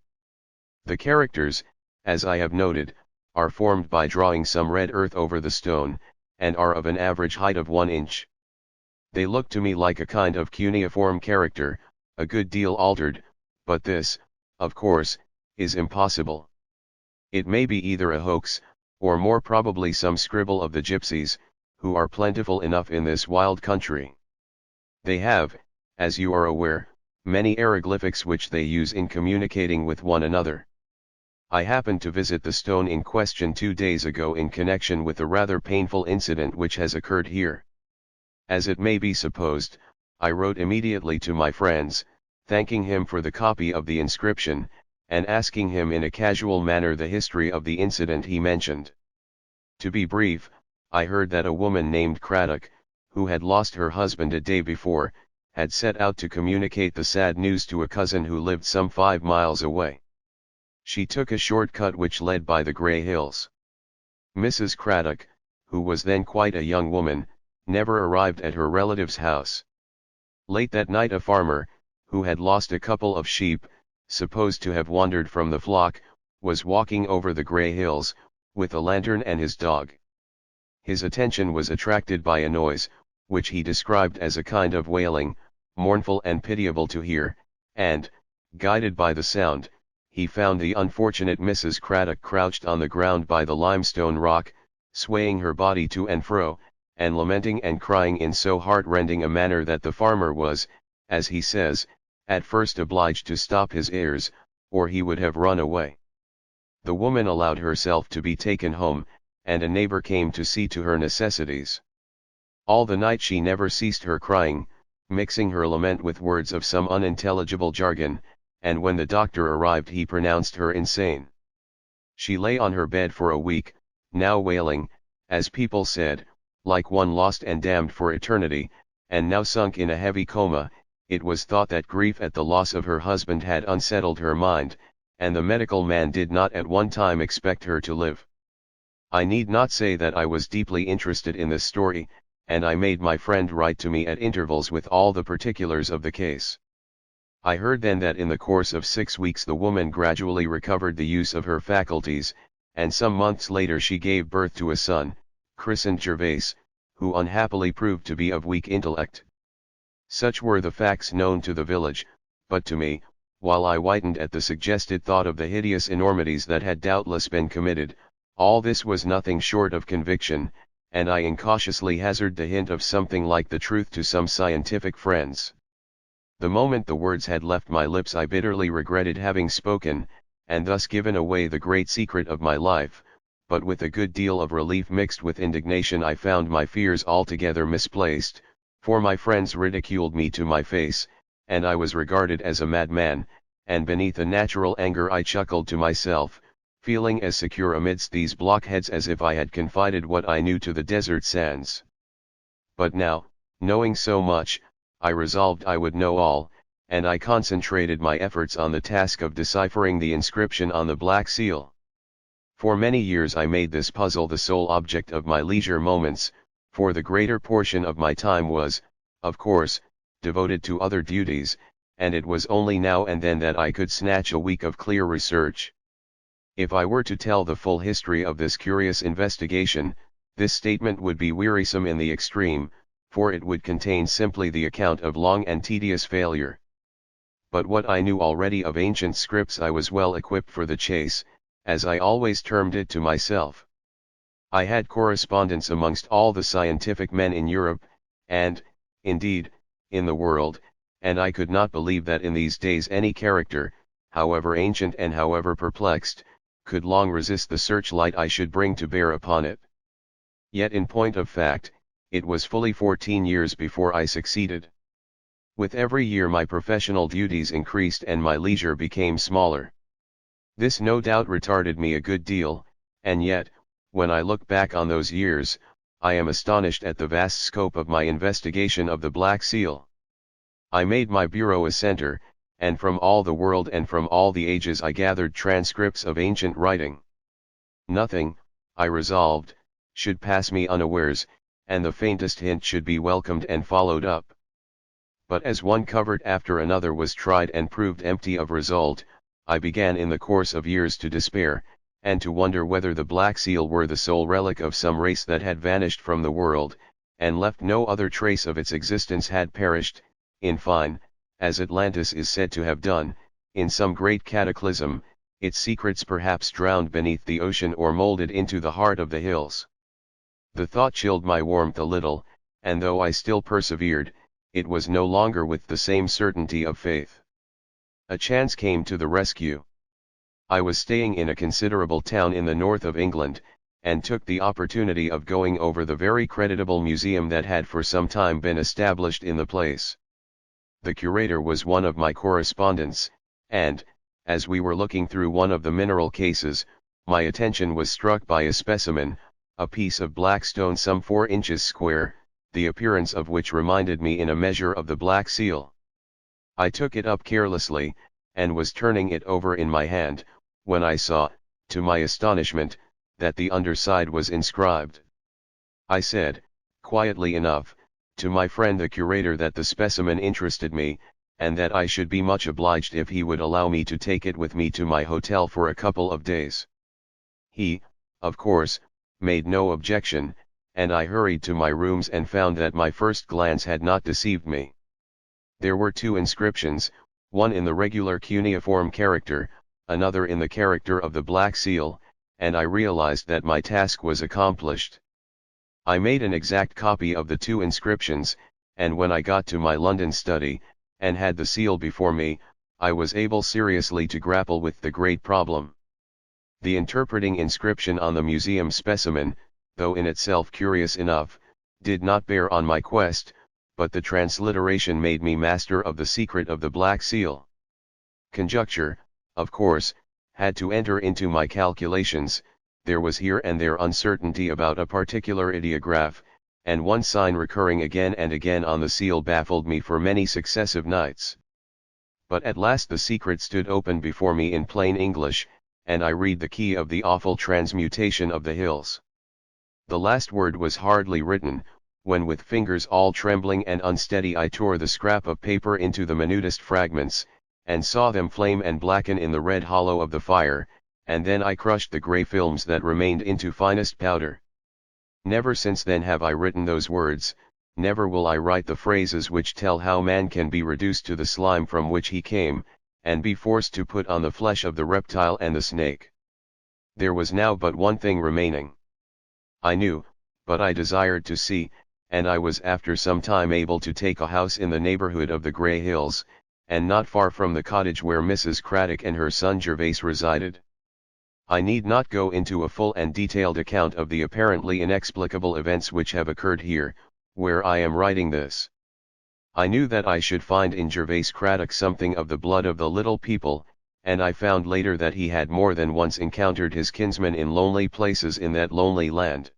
The characters, as I have noted, are formed by drawing some red earth over the stone, and are of an average height of 1 inch. They look to me like a kind of cuneiform character, a good deal altered, but this, of course, is impossible. It may be either a hoax, or more probably some scribble of the gypsies, who are plentiful enough in this wild country. They have, as you are aware, many hieroglyphics which they use in communicating with one another. I happened to visit the stone in question 2 days ago in connection with a rather painful incident which has occurred here. As it may be supposed, I wrote immediately to my friends, thanking him for the copy of the inscription, and asking him in a casual manner the history of the incident he mentioned. To be brief, I heard that a woman named Craddock, who had lost her husband a day before, had set out to communicate the sad news to a cousin who lived some 5 miles away. She took a short cut which led by the Grey Hills. Mrs. Craddock, who was then quite a young woman, never arrived at her relative's house. Late that night a farmer, who had lost a couple of sheep, supposed to have wandered from the flock, was walking over the Grey Hills, with a lantern and his dog. His attention was attracted by a noise, which he described as a kind of wailing, mournful and pitiable to hear, and, guided by the sound, he found the unfortunate Mrs. Craddock crouched on the ground by the limestone rock, swaying her body to and fro, and lamenting and crying in so heart-rending a manner that the farmer was, as he says, at first obliged to stop his ears, or he would have run away. The woman allowed herself to be taken home, and a neighbor came to see to her necessities. All the night she never ceased her crying, mixing her lament with words of some unintelligible jargon, and when the doctor arrived he pronounced her insane. She lay on her bed for a week, now wailing, as people said, like one lost and damned for eternity, and now sunk in a heavy coma. It was thought that grief at the loss of her husband had unsettled her mind, and the medical man did not at one time expect her to live. I need not say that I was deeply interested in this story, and I made my friend write to me at intervals with all the particulars of the case. I heard then that in the course of 6 weeks the woman gradually recovered the use of her faculties, and some months later she gave birth to a son, christened Gervase, who unhappily proved to be of weak intellect. Such were the facts known to the village, but to me, while I whitened at the suggested thought of the hideous enormities that had doubtless been committed, all this was nothing short of conviction, and I incautiously hazarded the hint of something like the truth to some scientific friends. The moment the words had left my lips I bitterly regretted having spoken, and thus given away the great secret of my life, but with a good deal of relief mixed with indignation I found my fears altogether misplaced, for my friends ridiculed me to my face, and I was regarded as a madman, and beneath a natural anger I chuckled to myself, feeling as secure amidst these blockheads as if I had confided what I knew to the desert sands. But now, knowing so much, I resolved I would know all, and I concentrated my efforts on the task of deciphering the inscription on the Black Seal. For many years I made this puzzle the sole object of my leisure moments, for the greater portion of my time was, of course, devoted to other duties, and it was only now and then that I could snatch a week of clear research. If I were to tell the full history of this curious investigation, this statement would be wearisome in the extreme, for it would contain simply the account of long and tedious failure. But what I knew already of ancient scripts I was well equipped for the chase, as I always termed it to myself. I had correspondents amongst all the scientific men in Europe, and, indeed, in the world, and I could not believe that in these days any character, however ancient and however perplexed, could long resist the searchlight I should bring to bear upon it. Yet in point of fact, it was fully 14 years before I succeeded. With every year my professional duties increased and my leisure became smaller. This no doubt retarded me a good deal, and yet, when I look back on those years, I am astonished at the vast scope of my investigation of the Black Seal. I made my bureau a center, and from all the world and from all the ages I gathered transcripts of ancient writing. Nothing, I resolved, should pass me unawares, and the faintest hint should be welcomed and followed up. But as one covert after another was tried and proved empty of result, I began in the course of years to despair, and to wonder whether the Black Seal were the sole relic of some race that had vanished from the world, and left no other trace of its existence had perished, in fine, as Atlantis is said to have done, in some great cataclysm, its secrets perhaps drowned beneath the ocean or molded into the heart of the hills. The thought chilled my warmth a little, and though I still persevered, it was no longer with the same certainty of faith. A chance came to the rescue. I was staying in a considerable town in the north of England, and took the opportunity of going over the very creditable museum that had for some time been established in the place. The curator was one of my correspondents, and, as we were looking through one of the mineral cases, my attention was struck by a specimen, a piece of black stone some 4 inches square, the appearance of which reminded me in a measure of the Black Seal. I took it up carelessly, and was turning it over in my hand, when I saw, to my astonishment, that the underside was inscribed. I said, quietly enough, to my friend the curator that the specimen interested me, and that I should be much obliged if he would allow me to take it with me to my hotel for a couple of days. He, of course, made no objection, and I hurried to my rooms and found that my first glance had not deceived me. There were 2 inscriptions, one in the regular cuneiform character, another in the character of the Black Seal, and I realized that my task was accomplished. I made an exact copy of the 2 inscriptions, and when I got to my London study, and had the seal before me, I was able seriously to grapple with the great problem. The interpreting inscription on the museum specimen, though in itself curious enough, did not bear on my quest, but the transliteration made me master of the secret of the Black Seal. Conjecture, of course, had to enter into my calculations. There was here and there uncertainty about a particular ideograph, and one sign recurring again and again on the seal baffled me for many successive nights. But at last the secret stood open before me in plain English, and I read the key of the awful transmutation of the hills. The last word was hardly written, when with fingers all trembling and unsteady I tore the scrap of paper into the minutest fragments, and saw them flame and blacken in the red hollow of the fire, and then I crushed the grey films that remained into finest powder. Never since then have I written those words, never will I write the phrases which tell how man can be reduced to the slime from which he came, and be forced to put on the flesh of the reptile and the snake. There was now but one thing remaining. I knew, but I desired to see, and I was after some time able to take a house in the neighborhood of the Grey Hills, and not far from the cottage where Mrs. Craddock and her son Gervase resided. I need not go into a full and detailed account of the apparently inexplicable events which have occurred here, where I am writing this. I knew that I should find in Gervase Craddock something of the blood of the little people, and I found later that he had more than once encountered his kinsman in lonely places in that lonely land.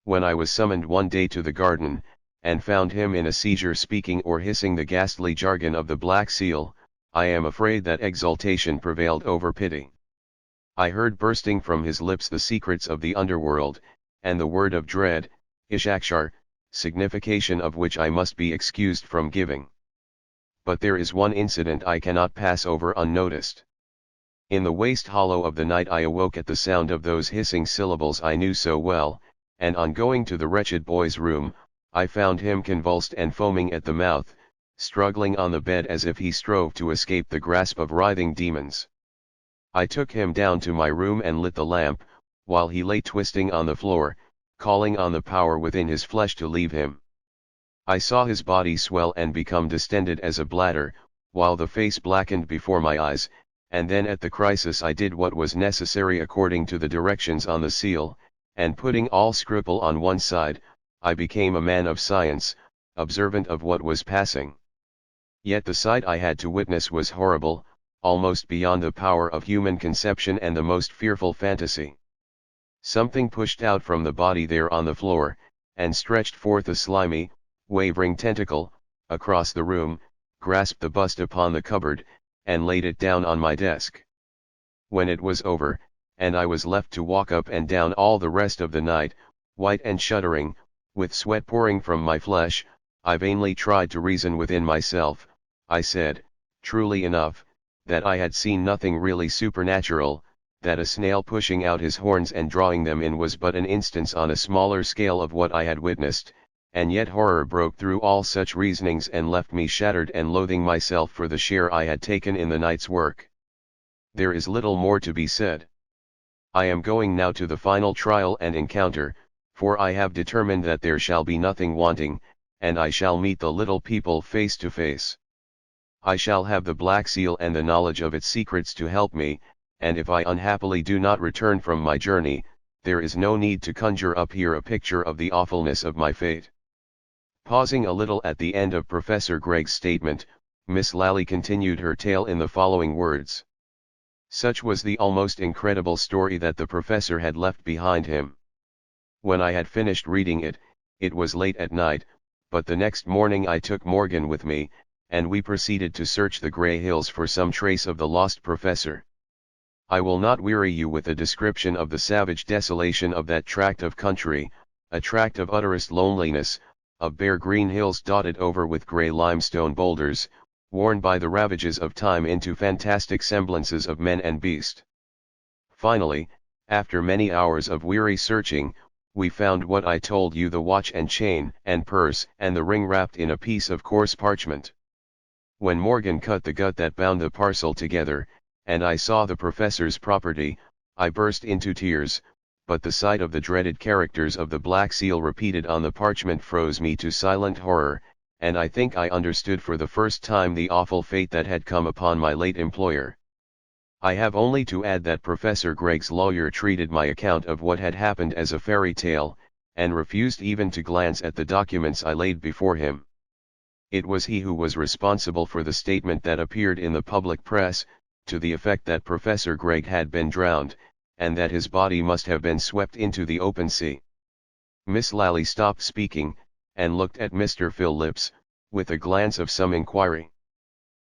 When I was summoned one day to the garden, and found him in a seizure speaking or hissing the ghastly jargon of the Black Seal, I am afraid that exultation prevailed over pity. I heard bursting from his lips the secrets of the underworld, and the word of dread, Ishakshar, signification of which I must be excused from giving. But there is one incident I cannot pass over unnoticed. In the waste hollow of the night I awoke at the sound of those hissing syllables I knew so well, and on going to the wretched boy's room, I found him convulsed and foaming at the mouth, struggling on the bed as if he strove to escape the grasp of writhing demons. I took him down to my room and lit the lamp, while he lay twisting on the floor, calling on the power within his flesh to leave him. I saw his body swell and become distended as a bladder, while the face blackened before my eyes, and then at the crisis I did what was necessary according to the directions on the seal, and putting all scruple on one side, I became a man of science, observant of what was passing. Yet the sight I had to witness was horrible, almost beyond the power of human conception and the most fearful fantasy. Something pushed out from the body there on the floor, and stretched forth a slimy, wavering tentacle, across the room, grasped the bust upon the cupboard, and laid it down on my desk. When it was over, and I was left to walk up and down all the rest of the night, white and shuddering, with sweat pouring from my flesh, I vainly tried to reason within myself. I said, truly enough, that I had seen nothing really supernatural, that a snail pushing out his horns and drawing them in was but an instance on a smaller scale of what I had witnessed, and yet horror broke through all such reasonings and left me shattered and loathing myself for the share I had taken in the night's work. There is little more to be said. I am going now to the final trial and encounter, for I have determined that there shall be nothing wanting, and I shall meet the little people face to face. I shall have the Black Seal and the knowledge of its secrets to help me, and if I unhappily do not return from my journey, there is no need to conjure up here a picture of the awfulness of my fate. Pausing a little at the end of Professor Gregg's statement, Miss Lally continued her tale in the following words. Such was the almost incredible story that the professor had left behind him. When I had finished reading it, it was late at night, but the next morning I took Morgan with me, and we proceeded to search the Grey Hills for some trace of the lost professor. I will not weary you with a description of the savage desolation of that tract of country, a tract of utterest loneliness, of bare green hills dotted over with grey limestone boulders, worn by the ravages of time into fantastic semblances of men and beast. Finally, after many hours of weary searching, we found what I told you, the watch and chain and purse and the ring wrapped in a piece of coarse parchment. When Morgan cut the gut that bound the parcel together, and I saw the professor's property, I burst into tears, but the sight of the dreaded characters of the Black Seal repeated on the parchment froze me to silent horror, and I think I understood for the first time the awful fate that had come upon my late employer. I have only to add that Professor Gregg's lawyer treated my account of what had happened as a fairy tale, and refused even to glance at the documents I laid before him. It was he who was responsible for the statement that appeared in the public press, to the effect that Professor Gregg had been drowned, and that his body must have been swept into the open sea. Miss Lally stopped speaking, and looked at Mr. Phillips, with a glance of some inquiry.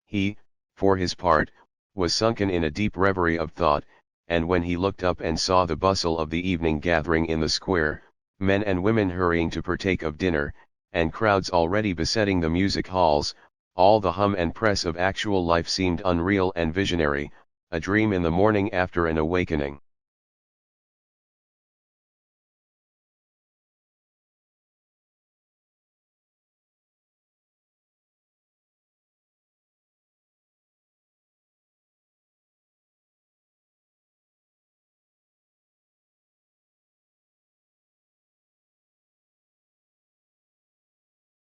He, for his part, was sunken in a deep reverie of thought, and when he looked up and saw the bustle of the evening gathering in the square, men and women hurrying to partake of dinner, and crowds already besetting the music halls, all the hum and press of actual life seemed unreal and visionary, a dream in the morning after an awakening.